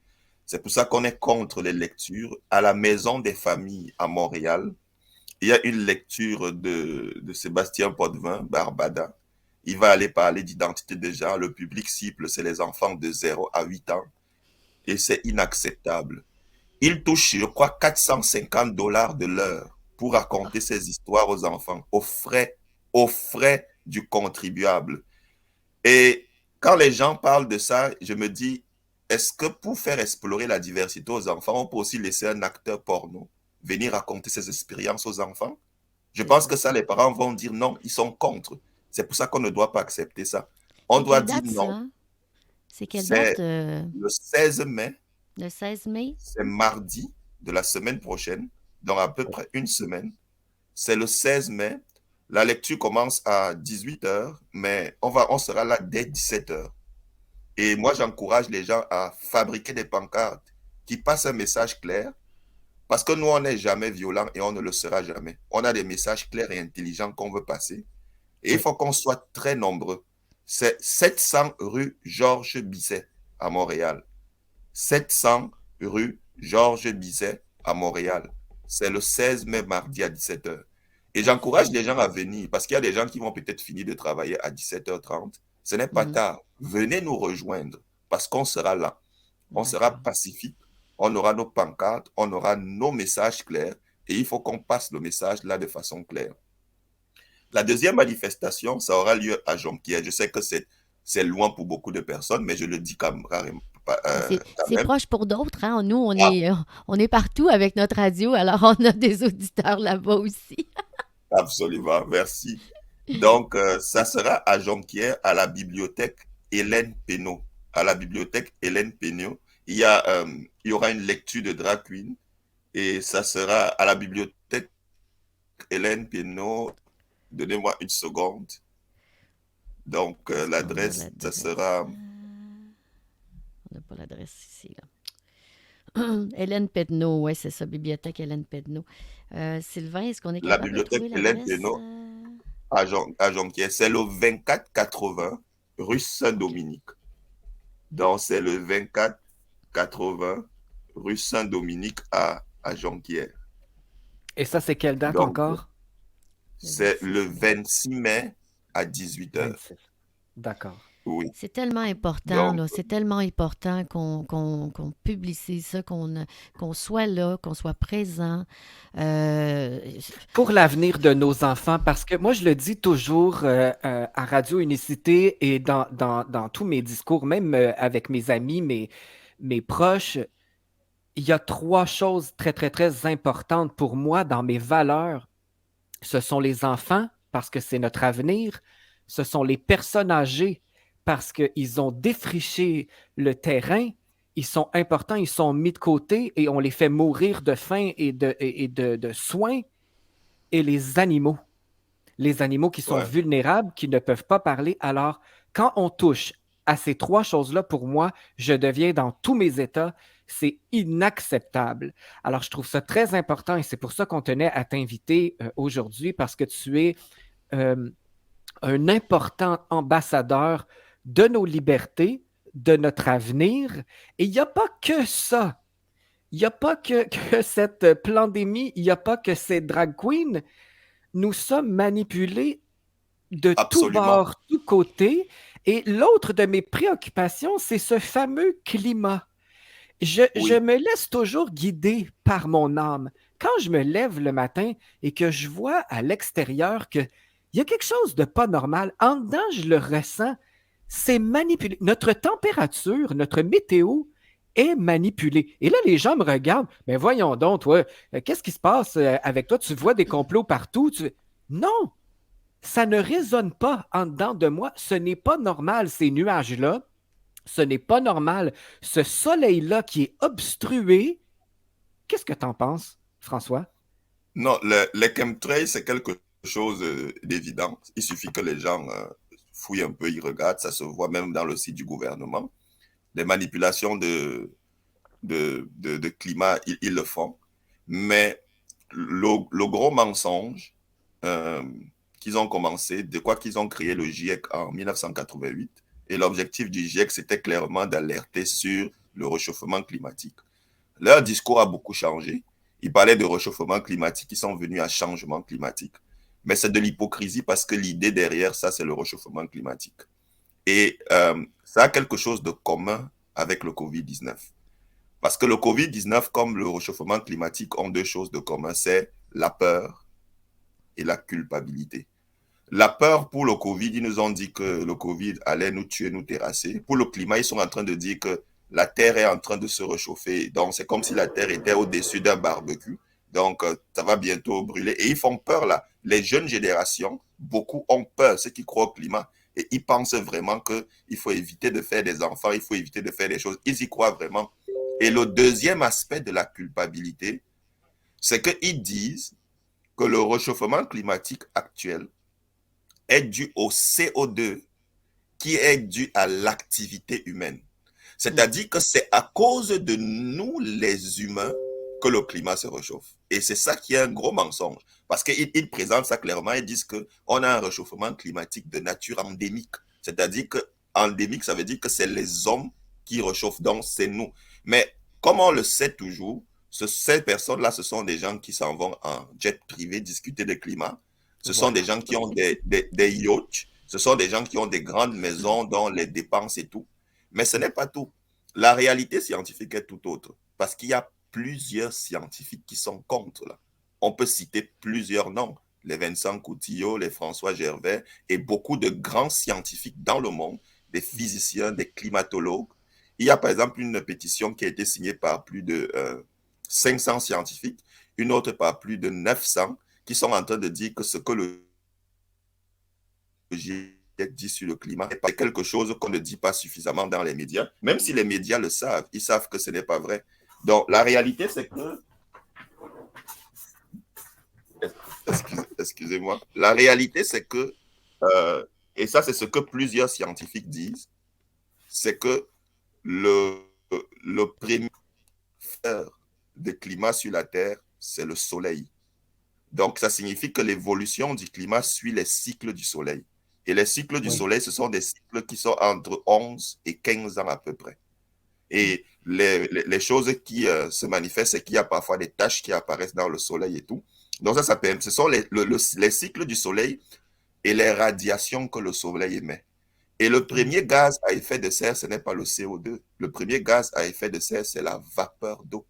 C'est pour ça qu'on est contre les lectures. À la Maison des familles à Montréal, il y a une lecture de Sébastien Potvin, Barbada. Il va aller parler d'identité de genre. Le public cible, c'est les enfants de 0 à 8 ans. Et c'est inacceptable. Il touche, je crois, 450 $ de l'heure pour raconter ces histoires aux enfants, aux frais du contribuable. Et quand les gens parlent de ça, je me dis, est-ce que pour faire explorer la diversité aux enfants, on peut aussi laisser un acteur porno venir raconter ses expériences aux enfants? Je C'est pense ça. que ça, les parents vont dire non, ils sont contre. C'est pour ça qu'on ne doit pas accepter ça. On C'est doit quelle dire date, non. ça? C'est quelle date? C'est le 16 mai, Le 16 mai? c'est mardi de la semaine prochaine, dans à peu près une semaine. C'est le 16 mai. La lecture commence à 18 h, mais on sera là dès 17 h. Et moi, j'encourage les gens à fabriquer des pancartes qui passent un message clair, parce que nous, on n'est jamais violent et on ne le sera jamais. On a des messages clairs et intelligents qu'on veut passer. Et il Oui. faut qu'on soit très nombreux. C'est 700 rue Georges Bisset à Montréal. 700 rue Georges Bizet à Montréal. C'est le 16 mai, mardi à 17 h. Et j'encourage Parfait. les gens à venir parce qu'il y a des gens qui vont peut-être finir de travailler à 17h30. Ce n'est pas Mhm. tard. Venez nous rejoindre parce qu'on sera là. On sera D'accord. pacifique. On aura nos pancartes, on aura nos messages clairs Et il faut qu'on passe le message là de façon claire. La deuxième manifestation, ça aura lieu à Jonquière. Je sais que c'est loin pour beaucoup de personnes, mais je le dis Mais quand c'est même. proche pour d'autres, hein. Nous, Ah, on est partout avec notre radio, alors on a des auditeurs là-bas aussi. absolument, merci. Donc, ça sera à Jonquière, à la bibliothèque Hélène Pénaud. À la bibliothèque Hélène Pénaud, il y aura une lecture de drag queen et ça sera à la bibliothèque Hélène Pénaud. Donnez-moi une seconde. Donc, On a l'adresse, ça l'adresse. sera On n'a pas l'adresse ici, là. Hélène Pedneau, oui, c'est ça, Bibliothèque Hélène Pedneau. Sylvain, est-ce qu'on est la capable de bibliothèque trouver Hélène l'adresse? Pénaud à Jonquière. C'est le 2480 rue Saint-Dominique. Donc, c'est le 2480 rue Saint-Dominique à Jonquière. Et ça, c'est quelle date Donc, encore? Le c'est le 26 mai. 26 mai à 18 h. 26. D'accord. Oui. C'est tellement important, Donc, là. C'est tellement important qu'on publicise ça, qu'on soit là, qu'on soit présent. Euh, Pour l'avenir de nos enfants, parce que moi, je le dis toujours à Radio Unicité et dans tous mes discours, même avec mes amis, mes proches, il y a trois choses très, très, très importantes pour moi dans mes valeurs. Ce sont les enfants, parce que c'est notre avenir. Ce sont les personnes âgées, parce qu'ils ont défriché le terrain. Ils sont importants, ils sont mis de côté et on les fait mourir de faim et de soins. Et les animaux qui sont ouais. vulnérables, qui ne peuvent pas parler. Alors, quand on touche à ces trois choses-là, pour moi, je deviens dans tous mes états. C'est inacceptable. Alors, je trouve ça très important et c'est pour ça qu'on tenait à t'inviter aujourd'hui parce que tu es euh, un important ambassadeur de nos libertés, de notre avenir. Et il n'y a pas que ça. Il n'y a pas que cette pandémie, il n'y a pas que ces drag queens. Nous sommes manipulés de tout Absolument. bord, tout côté. Et l'autre de mes préoccupations, c'est ce fameux climat. Je Oui. me laisse toujours guider par mon âme. Quand je me lève le matin et que je vois à l'extérieur qu'il y a quelque chose de pas normal, en dedans, je le ressens. C'est manipulé. Notre température, notre météo est manipulée. Et là, les gens me regardent. Mais voyons donc, toi, qu'est-ce qui se passe avec toi? Tu vois des complots partout. Non, ça ne résonne pas en dedans de moi. Ce n'est pas normal, ces nuages-là. Ce n'est pas normal. Ce soleil-là qui est obstrué. Qu'est-ce que tu en penses, François? Non, les chemtrails, c'est quelque chose d'évident. Il suffit que les gens fouillent un peu, ils regardent, ça se voit même dans le site du gouvernement. Des manipulations de climat, ils le font. Mais le gros mensonge euh, qu'ils ont commencé, de quoi qu'ils ont créé le GIEC en 1988, et l'objectif du GIEC, c'était clairement d'alerter sur le réchauffement climatique. Leur discours a beaucoup changé. Ils parlaient de réchauffement climatique, ils sont venus à changement climatique. Mais c'est de l'hypocrisie parce que l'idée derrière ça, c'est le réchauffement climatique. Et ça a quelque chose de commun avec le Covid-19. Parce que le Covid-19, comme le réchauffement climatique, ont deux choses de commun, c'est la peur et la culpabilité. La peur pour le Covid, ils nous ont dit que le Covid allait nous tuer, nous terrasser. Pour le climat, ils sont en train de dire que la Terre est en train de se réchauffer. Donc, c'est comme si la Terre était au-dessus d'un barbecue. Donc, ça va bientôt brûler. Et ils font peur là. Les jeunes générations, beaucoup ont peur, ceux qui croient au climat. Et ils pensent vraiment qu'il faut éviter de faire des enfants, il faut éviter de faire des choses. Ils y croient vraiment. Et le deuxième aspect de la culpabilité, c'est qu'ils disent que le réchauffement climatique actuel est dû au CO2 qui est dû à l'activité humaine. Mm. C'est-à-dire que c'est à cause de nous, les humains, que le climat se réchauffe. Et c'est ça qui est un gros mensonge. Parce qu'ils présentent ça clairement, ils disent qu'on a un réchauffement climatique de nature endémique. C'est-à-dire que endémique, ça veut dire que c'est les hommes qui réchauffent, donc c'est nous. Mais comme on le sait toujours, ces personnes-là, ce sont des gens qui s'en vont en jet privé discuter de climat. Ce sont des Voilà. gens qui ont des yachts. Ce sont des gens qui ont des grandes maisons dont les dépenses et tout. Mais ce n'est pas tout. La réalité scientifique est tout autre. Parce qu'il y a plusieurs scientifiques qui sont contre là. on peut citer plusieurs noms, les Vincent Coutillo, les François Gervais et beaucoup de grands scientifiques dans le monde, des physiciens, des climatologues. Il y a par exemple une pétition qui a été signée par plus de 500 scientifiques, une autre par plus de 900, qui sont en train de dire que ce que le GIEC dit sur le climat n'est pas quelque chose qu'on ne dit pas suffisamment dans les médias, même si les médias le savent, ils savent que ce n'est pas vrai. Donc la réalité, c'est que excusez-moi. La réalité, c'est que, et ça, c'est ce que plusieurs scientifiques disent, c'est que le premier facteur de climat sur la Terre, c'est le Soleil. Donc, ça signifie que l'évolution du climat suit les cycles du Soleil. Et les cycles du Soleil, ce sont des cycles qui sont entre 11 et 15 ans à peu près. Et les choses qui se manifestent, c'est qu'il y a parfois des taches qui apparaissent dans le Soleil et tout. Donc, ce sont les cycles du Soleil et les radiations que le Soleil émet. Et le premier gaz à effet de serre, ce n'est pas le CO2. Le premier gaz à effet de serre, c'est la vapeur d'eau.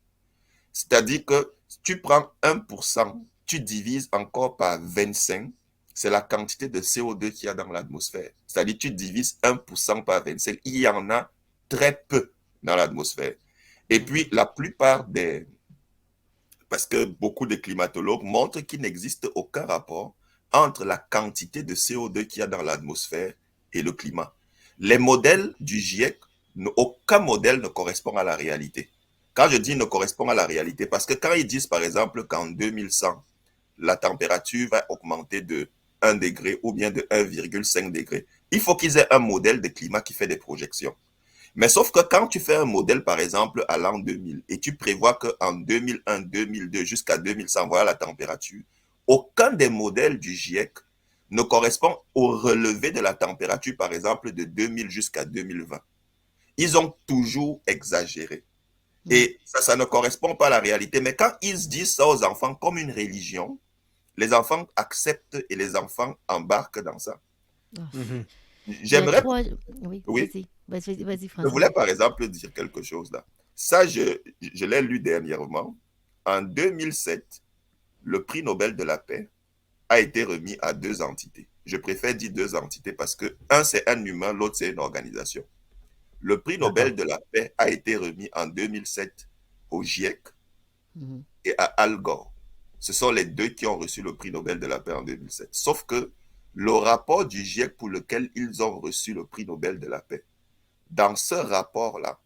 C'est-à-dire que tu prends 1%, tu divises encore par 25, c'est la quantité de CO2 qu'il y a dans l'atmosphère. C'est-à-dire que tu divises 1% par 25, il y en a très peu dans l'atmosphère. Et puis, la plupart des... Parce que beaucoup de climatologues montrent qu'il n'existe aucun rapport entre la quantité de CO2 qu'il y a dans l'atmosphère et le climat. Les modèles du GIEC, aucun modèle ne correspond à la réalité. Quand je dis ne correspond à la réalité, parce que quand ils disent par exemple qu'en 2100, la température va augmenter de 1 degré ou bien de 1,5 degré, il faut qu'ils aient un modèle de climat qui fait des projections. Mais sauf que quand tu fais un modèle, par exemple, à l'an 2000, et tu prévois qu'en 2001, 2002, jusqu'à 2100, voilà la température, aucun des modèles du GIEC ne correspond au relevé de la température, par exemple, de 2000 jusqu'à 2020. Ils ont toujours exagéré. Et ça ne correspond pas à la réalité. Mais quand ils disent ça aux enfants comme une religion, les enfants acceptent et les enfants embarquent dans ça. Mm-hmm. J'aimerais... Oui, vas-y, François. Je voulais par exemple dire quelque chose là. Ça, je l'ai lu dernièrement. En 2007, le prix Nobel de la paix a été remis à 2 entités. Je préfère dire 2 entités parce que un, c'est un humain, l'autre, c'est une organisation. Le prix Nobel de la paix a été remis en 2007 au GIEC et à Al Gore. Ce sont les 2 qui ont reçu le prix Nobel de la paix en 2007. Sauf que le rapport du GIEC pour lequel ils ont reçu le prix Nobel de la paix, dans ce rapport-là,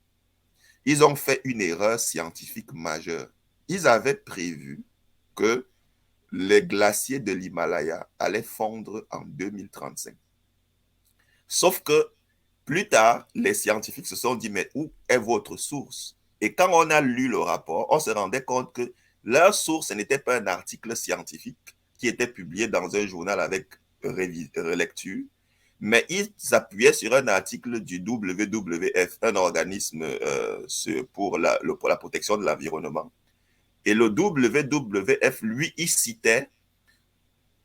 ils ont fait une erreur scientifique majeure. Ils avaient prévu que les glaciers de l'Himalaya allaient fondre en 2035. Sauf que plus tard, les scientifiques se sont dit, mais où est votre source? Et quand on a lu le rapport, on se rendait compte que leur source n'était pas un article scientifique qui était publié dans un journal avec relecture, mais ils s'appuyaient sur un article du WWF, un organisme pour la protection de l'environnement. Et le WWF, lui, il citait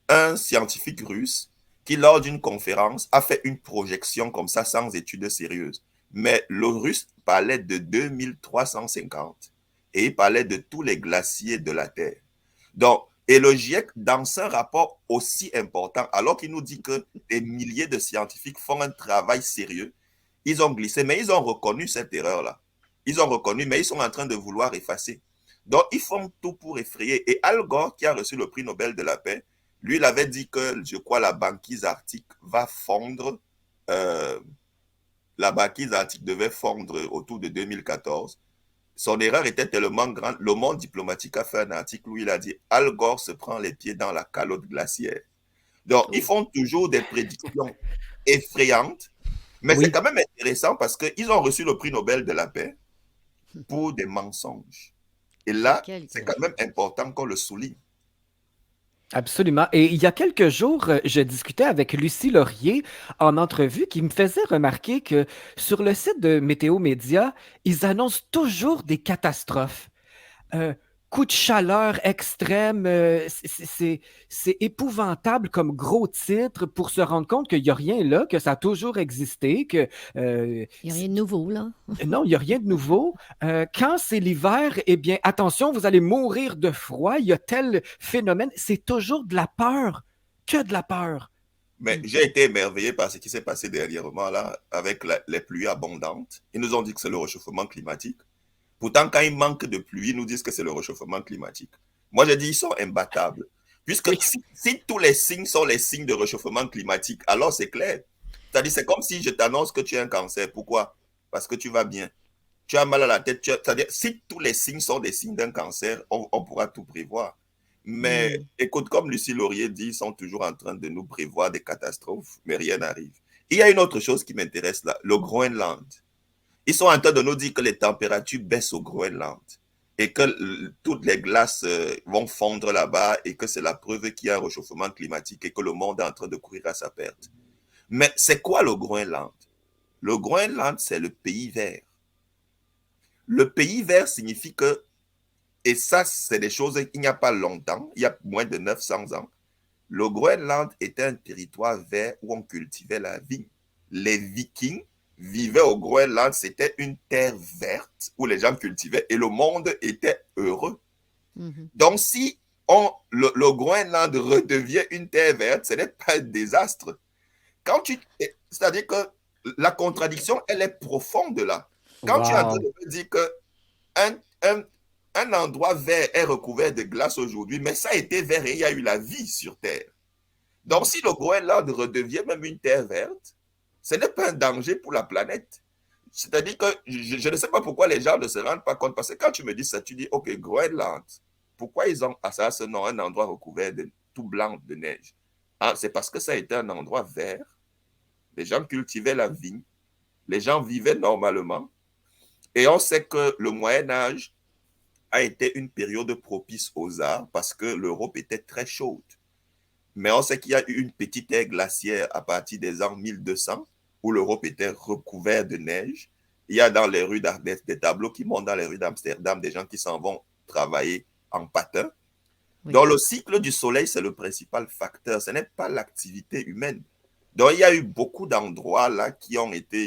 un scientifique russe qui, lors d'une conférence, a fait une projection comme ça, sans études sérieuses. Mais le russe parlait de 2350 et il parlait de tous les glaciers de la Terre. Donc, et le GIEC, dans ce rapport aussi important, alors qu'il nous dit que des milliers de scientifiques font un travail sérieux, ils ont glissé, mais ils ont reconnu cette erreur-là. Ils ont reconnu, mais ils sont en train de vouloir effacer. Donc, ils font tout pour effrayer. Et Al Gore, qui a reçu le prix Nobel de la paix, lui, il avait dit que, je crois, la banquise arctique va fondre. La banquise arctique devait fondre autour de 2014. Son erreur était tellement grande. Le Monde diplomatique a fait un article où il a dit Al Gore se prend les pieds dans la calotte glaciaire. Donc, ils font toujours des prédictions effrayantes, mais c'est quand même intéressant parce qu'ils ont reçu le prix Nobel de la paix pour des mensonges. Et là, c'est quand même important qu'on le souligne. Absolument. Et il y a quelques jours, je discutais avec Lucie Laurier en entrevue qui me faisait remarquer que sur le site de Météo Média, ils annoncent toujours des catastrophes. coups de chaleur extrême. C'est épouvantable comme gros titre pour se rendre compte qu'il n'y a rien là, que ça a toujours existé, que Il n'y a rien de nouveau, là. non, il n'y a rien de nouveau. Quand c'est l'hiver, eh bien, attention, vous allez mourir de froid. Il y a tel phénomène. C'est toujours de la peur, que de la peur. Mais j'ai été émerveillé par ce qui s'est passé dernièrement là, avec les pluies abondantes. Ils nous ont dit que c'est le réchauffement climatique. Pourtant, quand il manque de pluie, ils nous disent que c'est le réchauffement climatique. Moi, j'ai dit, ils sont imbattables. Puisque Oui. si tous les signes sont les signes de réchauffement climatique, alors c'est clair. C'est-à-dire, c'est comme si je t'annonce que tu as un cancer. Pourquoi? Parce que tu vas bien. Tu as mal à la tête. C'est-à-dire, si tous les signes sont des signes d'un cancer, on pourra tout prévoir. Mais Mm. écoute, comme Lucie Laurier dit, ils sont toujours en train de nous prévoir des catastrophes, mais rien n'arrive. Il y a une autre chose qui m'intéresse là, le Groenland. Ils sont en train de nous dire que les températures baissent au Groenland et que toutes les glaces vont fondre là-bas et que c'est la preuve qu'il y a un réchauffement climatique et que le monde est en train de courir à sa perte. Mais c'est quoi le Groenland? Le Groenland, c'est le pays vert. Le pays vert signifie que, et ça, c'est des choses, il n'y a pas longtemps, il y a moins de 900 ans, le Groenland était un territoire vert où on cultivait la vigne. Les Vikings vivaient au Groenland, c'était une terre verte où les gens cultivaient et le monde était heureux. Mhm. Donc, si le Groenland redevient une terre verte, ce n'est pas un désastre. C'est-à-dire que la contradiction, elle est profonde là. Quand tu es en train Wow. de me dire que un, un, un endroit vert est recouvert de glace aujourd'hui, mais ça a été vert et il y a eu la vie sur Terre. Donc, si le Groenland redevient même une terre verte, ce n'est pas un danger pour la planète. C'est-à-dire que je ne sais pas pourquoi les gens ne se rendent pas compte. Parce que quand tu me dis ça, tu dis, OK, Groenland, pourquoi ils ont à ça ce nom, un endroit recouvert de tout blanc de neige? Ah, c'est parce que ça a été un endroit vert. Les gens cultivaient la vigne. Les gens vivaient normalement. Et on sait que le Moyen-Âge a été une période propice aux arts parce que l'Europe était très chaude. Mais on sait qu'il y a eu une petite ère glaciaire à partir des ans 1200 où l'Europe était recouverte de neige. Il y a dans les rues des tableaux qui montent dans les rues d'Amsterdam des gens qui s'en vont travailler en patin. Oui. Donc le cycle du soleil, c'est le principal facteur. Ce n'est pas l'activité humaine. Donc il y a eu beaucoup d'endroits là qui ont été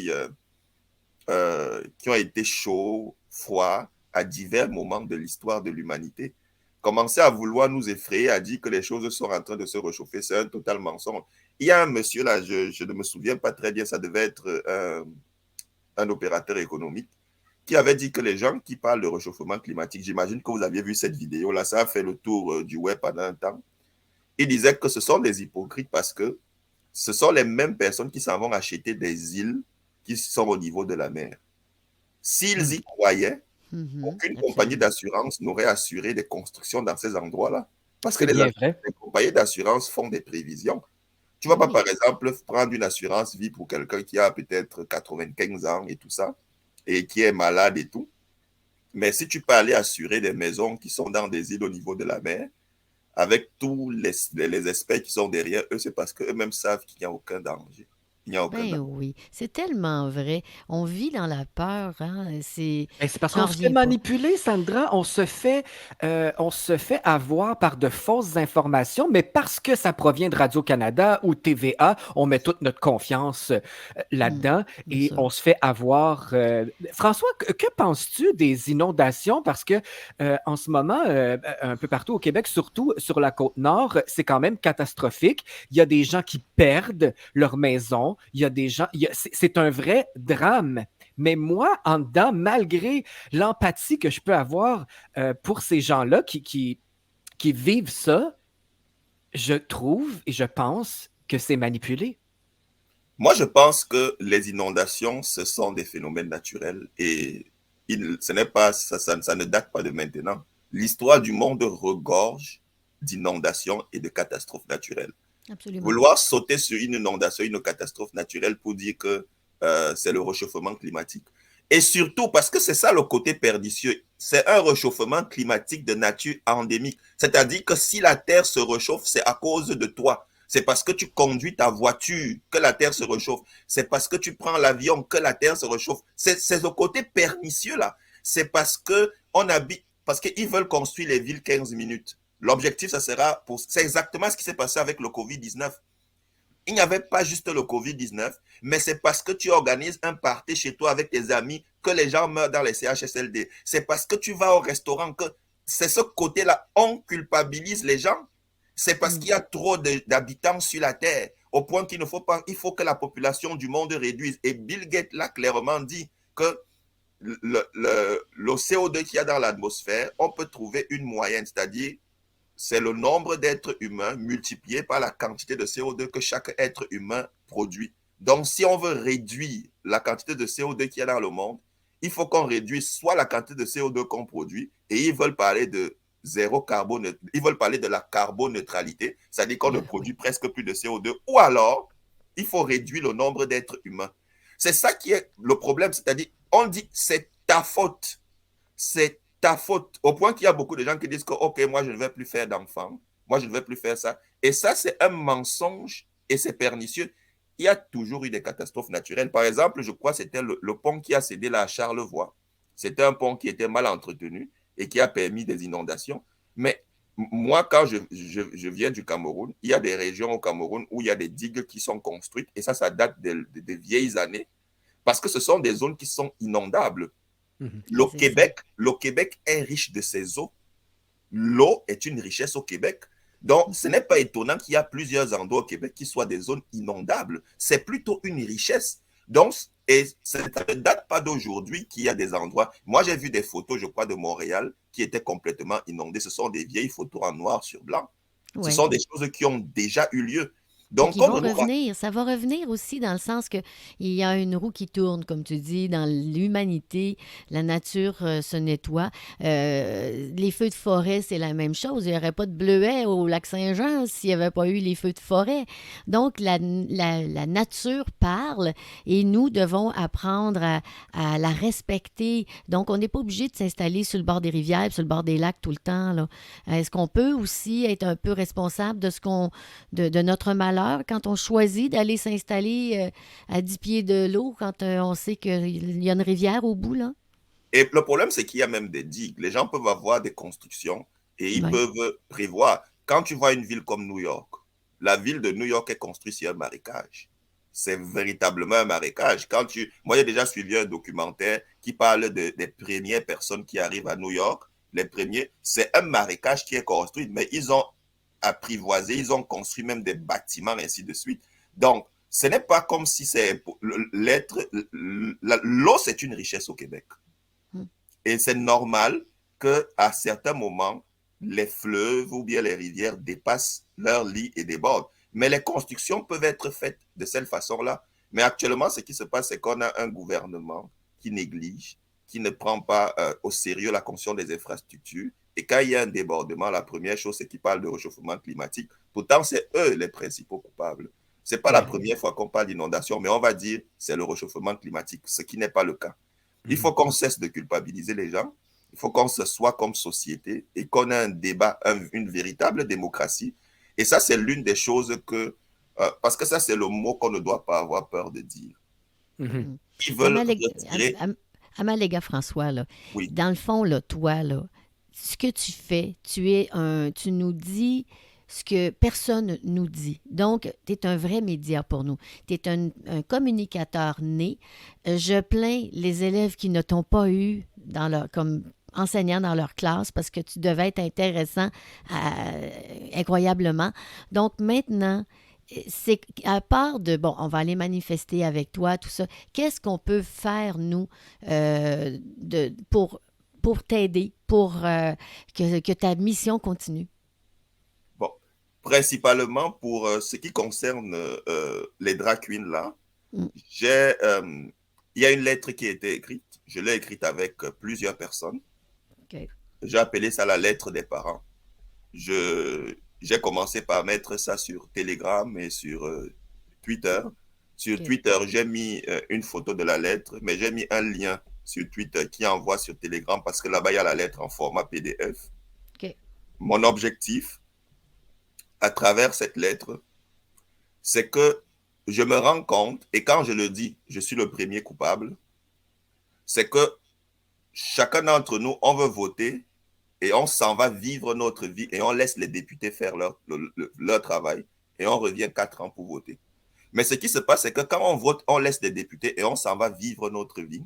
chauds, froids à divers moments de l'histoire de l'humanité. Commencer à vouloir nous effrayer, à dire que les choses sont en train de se réchauffer, c'est un total mensonge. Il y a un monsieur là, je ne me souviens pas très bien, ça devait être un opérateur économique, qui avait dit que les gens qui parlent de réchauffement climatique, j'imagine que vous aviez vu cette vidéo là, ça a fait le tour du web pendant un temps. Il disait que ce sont des hypocrites parce que ce sont les mêmes personnes qui s'en vont acheter des îles qui sont au niveau de la mer. S'ils y croyaient, Mhm. aucune compagnie Absolument. d'assurance n'aurait assuré des constructions dans ces endroits-là. Parce que C'est bien vrai. les compagnies d'assurance font des prévisions. Tu ne vas pas, Oui. par exemple, prendre une assurance vie pour quelqu'un qui a peut-être 95 ans et tout ça, et qui est malade et tout. Mais si tu peux aller assurer des maisons qui sont dans des îles au niveau de la mer, avec tous les experts qui sont derrière eux, c'est parce qu'eux-mêmes savent qu'il n'y a aucun danger. Il n'y a aucun Ben danger. oui, c'est tellement vrai. On vit dans la peur, hein? Ben, c'est parce qu'on J'en se fait reviens pas. manipuler, Sandra. On se fait avoir par de fausses informations, mais parce que ça provient de Radio-Canada ou TVA, on met toute notre confiance Mm, là-dedans bien et sûr. on se fait avoir. François, que penses-tu des inondations? Parce que en ce moment, un peu partout au Québec, surtout sur la côte nord, c'est quand même catastrophique. Il y a des gens qui perdent leur maison. Il y a des gens. C'est un vrai drame. Mais moi, en dedans, malgré l'empathie que je peux avoir pour ces gens-là qui vivent ça, je trouve et je pense que c'est manipulé. Moi, je pense que les inondations, ce sont des phénomènes naturels et ce n'est pas, ça ne date pas de maintenant. L'histoire du monde regorge d'inondations et de catastrophes naturelles. Absolument. Vouloir sauter sur une inondation, une catastrophe naturelle pour dire que c'est le réchauffement climatique. Et surtout parce que c'est ça le côté pernicieux. C'est un réchauffement climatique de nature endémique. C'est-à-dire que si la Terre se réchauffe, c'est à cause de toi. C'est parce que tu conduis ta voiture que la Terre se réchauffe. C'est parce que tu prends l'avion que la Terre se réchauffe. C'est le côté pernicieux là. C'est parce que on habite. parce qu'ils veulent construire les villes 15 minutes. L'objectif, ça sera pour... C'est exactement ce qui s'est passé avec le Covid-19. Il n'y avait pas juste le Covid-19, mais c'est parce que tu organises un party chez toi avec tes amis que les gens meurent dans les CHSLD. C'est parce que tu vas au restaurant que c'est ce côté-là, on culpabilise les gens. C'est parce qu'il y a trop d'habitants sur la Terre, au point qu'il ne faut pas, il faut que la population du monde réduise. Et Bill Gates l'a clairement dit que le CO2 qu'il y a dans l'atmosphère, on peut trouver une moyenne, c'est-à-dire c'est le nombre d'êtres humains multiplié par la quantité de CO2 que chaque être humain produit. Donc, si on veut réduire la quantité de CO2 qu'il y a dans le monde, il faut qu'on réduise soit la quantité de CO2 qu'on produit, et ils veulent parler de zéro carbone, ils veulent parler de la carboneutralité, c'est-à-dire qu'on ne produit presque plus de CO2, ou alors, il faut réduire le nombre d'êtres humains. C'est ça qui est le problème, c'est-à-dire, on dit, c'est ta faute. C'est ta faute. Au point qu'il y a beaucoup de gens qui disent que, OK, moi, je ne vais plus faire d'enfants. Moi, je ne vais plus faire ça. Et ça, c'est un mensonge et c'est pernicieux. Il y a toujours eu des catastrophes naturelles. Par exemple, je crois que c'était le pont qui a cédé là à Charlevoix. C'était un pont qui était mal entretenu et qui a permis des inondations. Mais moi, quand je viens du Cameroun, il y a des régions au Cameroun où il y a des digues qui sont construites. Et ça date des vieilles années. Parce que ce sont des zones qui sont inondables. Le Québec est riche de ses eaux. L'eau est une richesse au Québec. Donc, ce n'est pas étonnant qu'il y a plusieurs endroits au Québec qui soient des zones inondables. C'est plutôt une richesse. Donc, et ça ne date pas d'aujourd'hui qu'il y a des endroits. Moi, j'ai vu des photos, je crois, de Montréal qui étaient complètement inondées. Ce sont des vieilles photos en noir sur blanc. Ce sont des choses qui ont déjà eu lieu. Donc, qui vont revenir. Ça va revenir aussi dans le sens qu'il y a une roue qui tourne, comme tu dis, dans l'humanité. La nature se nettoie. Les feux de forêt, c'est la même chose. Il n'y aurait pas de bleuets au lac Saint-Jean s'il n'y avait pas eu les feux de forêt. Donc, la nature parle et nous devons apprendre à la respecter. Donc, on n'est pas obligé de s'installer sur le bord des rivières, sur le bord des lacs tout le temps, là. Est-ce qu'on peut aussi être un peu responsable de notre malheur quand on choisit d'aller s'installer à 10 pieds de l'eau, quand on sait qu'il y a une rivière au bout, là? Et le problème, c'est qu'il y a même des digues. Les gens peuvent avoir des constructions et ils peuvent prévoir. Quand tu vois une ville comme New York, la ville de New York est construite sur un marécage. C'est véritablement un marécage. Moi, j'ai déjà suivi un documentaire qui parle des premières personnes qui arrivent à New York. Les premiers, c'est un marécage qui est construit, mais ils ont apprivoisé, ils ont construit même des bâtiments, ainsi de suite. Donc, ce n'est pas comme si c'est l'eau, c'est une richesse au Québec. Et c'est normal qu'à certains moments, les fleuves ou bien les rivières dépassent leur lit et débordent. Mais les constructions peuvent être faites de cette façon-là. Mais actuellement, ce qui se passe, c'est qu'on a un gouvernement qui néglige, qui ne prend pas au sérieux la construction des infrastructures. Et quand il y a un débordement, la première chose, c'est qu'ils parlent de réchauffement climatique. Pourtant, c'est eux les principaux coupables. Ce n'est pas la première fois qu'on parle d'inondation, mais on va dire c'est le réchauffement climatique, ce qui n'est pas le cas. Il faut qu'on cesse de culpabiliser les gens. Il faut qu'on se soit comme société et qu'on ait un débat, une véritable démocratie. Et ça, c'est l'une des choses que... parce que ça, c'est le mot qu'on ne doit pas avoir peur de dire. Ils veulent retirer... Amalega François, là, oui. Dans le fond, là, toi, là, ce que tu fais, tu nous dis ce que personne nous dit. Donc, tu es un vrai média pour nous. Tu es un communicateur né. Je plains les élèves qui ne t'ont pas eu comme enseignant dans leur classe parce que tu devais être intéressant incroyablement. Donc, maintenant, c'est à part de, bon, on va aller manifester avec toi, tout ça, qu'est-ce qu'on peut faire, nous, pour t'aider, pour que ta mission continue? Bon, principalement pour ce qui concerne les drag queens là, il y a une lettre qui a été écrite. Je l'ai écrite avec plusieurs personnes. Okay. J'ai appelé ça la lettre des parents. J'ai commencé par mettre ça sur Telegram et sur Twitter. Sur Twitter, j'ai mis une photo de la lettre, mais j'ai mis un lien sur Twitter qui envoie sur Telegram parce que là-bas, il y a la lettre en format PDF. Mon objectif, à travers cette lettre, c'est que je me rends compte, et quand je le dis, je suis le premier coupable, c'est que chacun d'entre nous, on veut voter et on s'en va vivre notre vie et on laisse les députés faire leur travail et on revient 4 ans pour voter. Mais ce qui se passe, c'est que quand on vote, on laisse les députés et on s'en va vivre notre vie.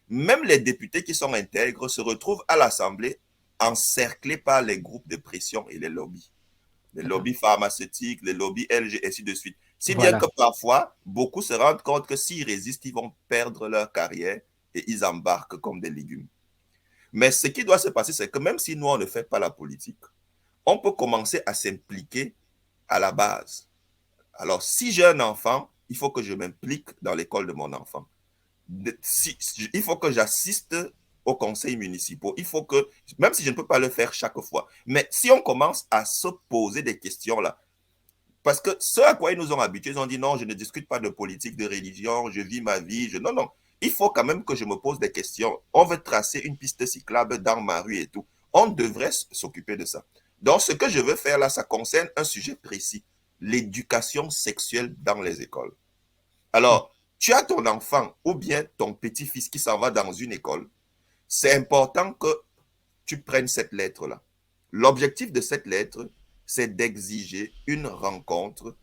Même les députés qui sont intègres se retrouvent à l'Assemblée encerclés par les groupes de pression et les lobbies. Les lobbies pharmaceutiques, les lobbies LG, ainsi de suite. Si bien Voilà. que parfois, beaucoup se rendent compte que s'ils résistent, ils vont perdre leur carrière et ils embarquent comme des légumes. Mais ce qui doit se passer, c'est que même si nous, on ne fait pas la politique, on peut commencer à s'impliquer à la base. Alors, si j'ai un enfant, il faut que je m'implique dans l'école de mon enfant. Il faut que j'assiste aux conseils municipaux. Il faut que, même si je ne peux pas le faire chaque fois, mais si on commence à se poser des questions là, parce que ce à quoi ils nous ont habitués, ils ont dit non, je ne discute pas de politique, de religion, je vis ma vie. Non, non. Il faut quand même que je me pose des questions. On veut tracer une piste cyclable dans ma rue et tout. On devrait s'occuper de ça. Donc, ce que je veux faire là, ça concerne un sujet précis, l'éducation sexuelle dans les écoles. Alors, tu as ton enfant ou bien ton petit-fils qui s'en va dans une école. C'est important que tu prennes cette lettre-là. L'objectif de cette lettre, c'est d'exiger une rencontre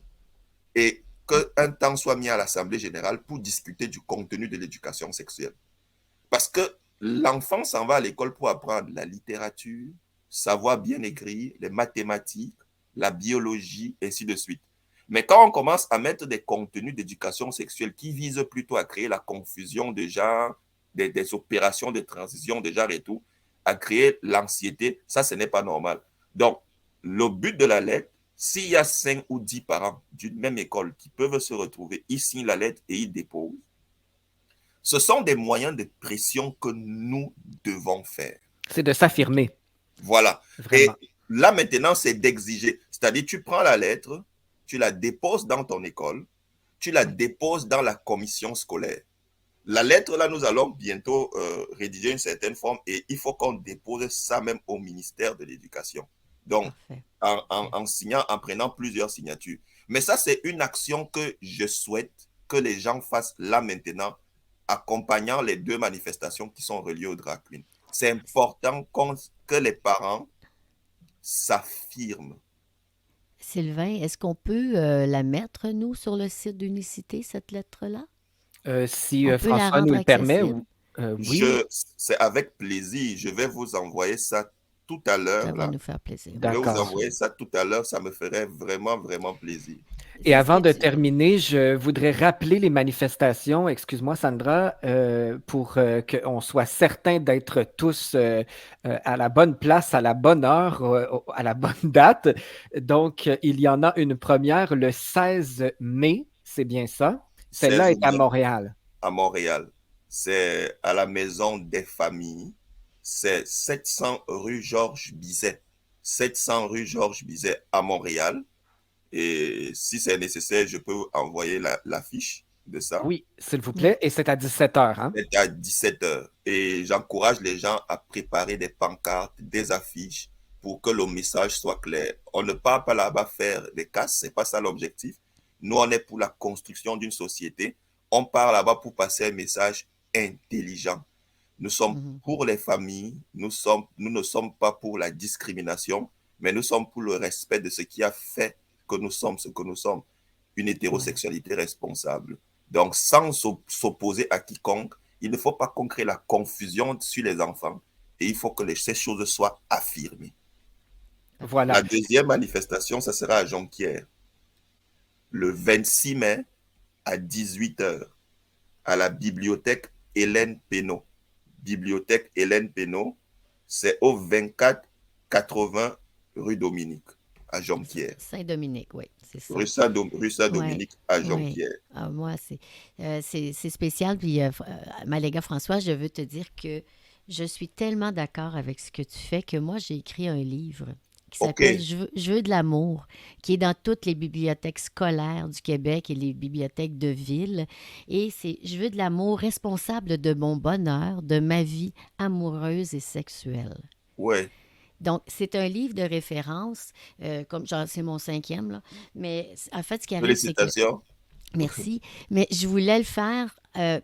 et qu'un temps soit mis à l'Assemblée générale pour discuter du contenu de l'éducation sexuelle. Parce que l'enfant s'en va à l'école pour apprendre la littérature, savoir bien écrire, les mathématiques, la biologie, ainsi de suite. Mais quand on commence à mettre des contenus d'éducation sexuelle qui visent plutôt à créer la confusion de genre, des opérations de transition de genre et tout, à créer l'anxiété, ça, ce n'est pas normal. Donc, le but de la lettre, s'il y a 5 ou 10 parents d'une même école qui peuvent se retrouver, ils signent la lettre et ils déposent. Ce sont des moyens de pression que nous devons faire. C'est de s'affirmer. Voilà. Vraiment. Et là, maintenant, c'est d'exiger. C'est-à-dire, tu prends la lettre, tu la déposes dans ton école, tu la déposes dans la commission scolaire. La lettre, là, nous allons bientôt rédiger une certaine forme et il faut qu'on dépose ça même au ministère de l'Éducation. Donc, en signant, en prenant plusieurs signatures. Mais ça, c'est une action que je souhaite que les gens fassent là maintenant, accompagnant les 2 manifestations qui sont reliées au drag queen. C'est important que les parents s'affirment. Sylvain, est-ce qu'on peut la mettre, nous, sur le site d'Unicité, cette lettre-là? Si On peut la François nous rendre le permet, accessible? oui, C'est avec plaisir. Je vais vous envoyer ça tout à Ça l'heure. va Là. nous faire plaisir. Je vais vous d'accord. envoyer ça tout à l'heure. Ça me ferait vraiment, vraiment plaisir. Et Ça avant de serait-tu- terminer, je voudrais rappeler les manifestations, excuse-moi Sandra, pour qu'on soit certain d'être tous à la bonne place, à la bonne heure, à la bonne date. Donc, il y en a une première le 16 mai, c'est bien ça. Celle-là 16 est à mai Montréal. à Montréal. C'est à la Maison des Familles. C'est 700 rue Georges Bizet. 700 rue Georges Bizet à Montréal. Et si c'est nécessaire, je peux envoyer la fiche de ça. Oui, s'il vous Oui. plaît. Et c'est à 17h, hein? C'est à 17h. Et j'encourage les gens à préparer des pancartes, des affiches pour que le message soit clair. On ne part pas là-bas faire des casses, c'est pas ça l'objectif. Nous, on est pour la construction d'une société. On part là-bas pour passer un message intelligent. Nous sommes pour les familles, nous ne sommes pas pour la discrimination, mais nous sommes pour le respect de ce qui a fait que nous sommes ce que nous sommes, une hétérosexualité responsable. Donc, sans s'opposer à quiconque, il ne faut pas qu'on crée la confusion sur les enfants et il faut que ces choses soient affirmées. Voilà. La deuxième manifestation, ça sera à Jonquière, le 26 mai à 18h, à la bibliothèque Hélène Pénaud. Bibliothèque Hélène Pénaud, c'est au 24-80 rue Dominique, à Jonquière. Saint-Dominique, oui, c'est ça. Rue Saint-Dominique, à Jonquière. Oui. Ah, moi, c'est spécial. Puis, Maléga François, je veux te dire que je suis tellement d'accord avec ce que tu fais que moi, j'ai écrit un livre qui s'appelle Je veux de l'amour, qui est dans toutes les bibliothèques scolaires du Québec et les bibliothèques de ville. Et c'est Je veux de l'amour responsable de mon bonheur, de ma vie amoureuse et sexuelle. Ouais. Donc, c'est un livre de référence, comme genre, c'est mon 5e, là. Mais en fait, ce qui arrive, c'est que... Félicitations. Merci. Mais je voulais le faire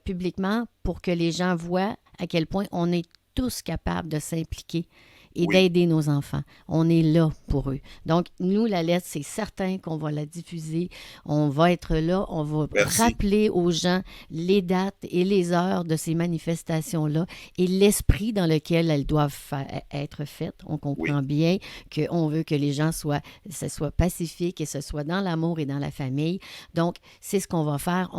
publiquement pour que les gens voient à quel point on est tous capables de s'impliquer et Oui, d'aider nos enfants. On est là pour eux. Donc, nous, la lettre, c'est certain qu'on va la diffuser. On va être là. On va merci. rappeler aux gens les dates et les heures de ces manifestations-là et l'esprit dans lequel elles doivent être faites. On Oui, comprend bien qu'on veut que les gens soient, ce soit pacifique et ce soit dans l'amour et dans la famille. Donc, c'est ce qu'on va faire.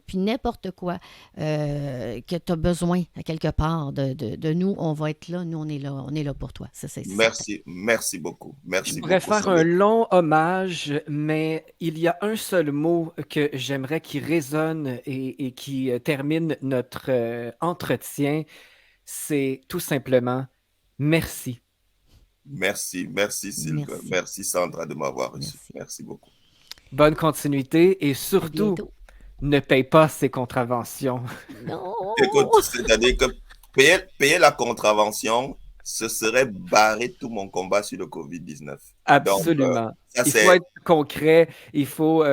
Puis n'importe quoi que tu as besoin, à quelque part, de nous, on va être là. Nous, on est là pour toi. Ça, c'est certain. merci, merci beaucoup. Je Merci pourrais beaucoup. faire un long hommage, mais il y a un seul mot que j'aimerais qui résonne et qui termine notre entretien, c'est tout simplement merci. Merci, merci Sylvain. Merci. Merci Sandra de m'avoir reçu. Merci. Merci beaucoup. Bonne continuité et À surtout, bientôt. ne paye pas ces contraventions. Écoute, Non! c'est-à-dire que payer la contravention, ce serait barrer tout mon combat sur le COVID-19. Donc, Absolument. ça Il faut c'est... être concret, il faut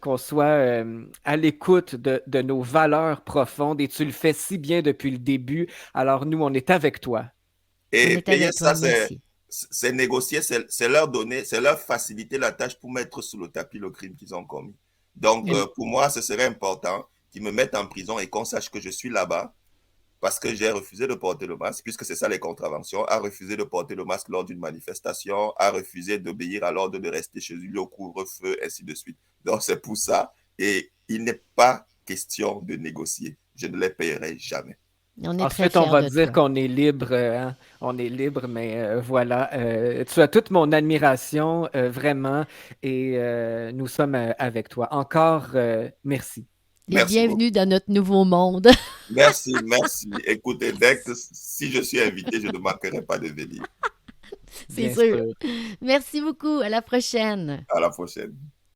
qu'on soit à l'écoute de nos valeurs profondes et tu le fais si bien depuis le début. Alors nous, on est avec toi. On Et est payer avec toi. ça, Merci. c'est négocier, c'est leur donner, c'est leur faciliter la tâche pour mettre sous le tapis le crime qu'ils ont commis. Donc, Et pour moi, ce serait important qu'ils me mettent en prison et qu'on sache que je suis là-bas parce que j'ai refusé de porter le masque, puisque c'est ça les contraventions, a refusé de porter le masque lors d'une manifestation, a refusé d'obéir à l'ordre de rester chez lui au couvre-feu, ainsi de suite. Donc, c'est pour ça. Et il n'est pas question de négocier. Je ne les payerai jamais. On est très ensuite, on fiers va de dire toi. qu'on est libre, hein. On est libre, mais voilà. Tu as toute mon admiration, vraiment, et nous sommes avec toi. Encore, merci. Et Merci beaucoup. bienvenue dans notre nouveau monde. Merci, merci. Écoutez, dès que si je suis invité, je ne manquerai pas de venir. C'est Bien sûr. sûr. Merci beaucoup. À la prochaine. À la prochaine.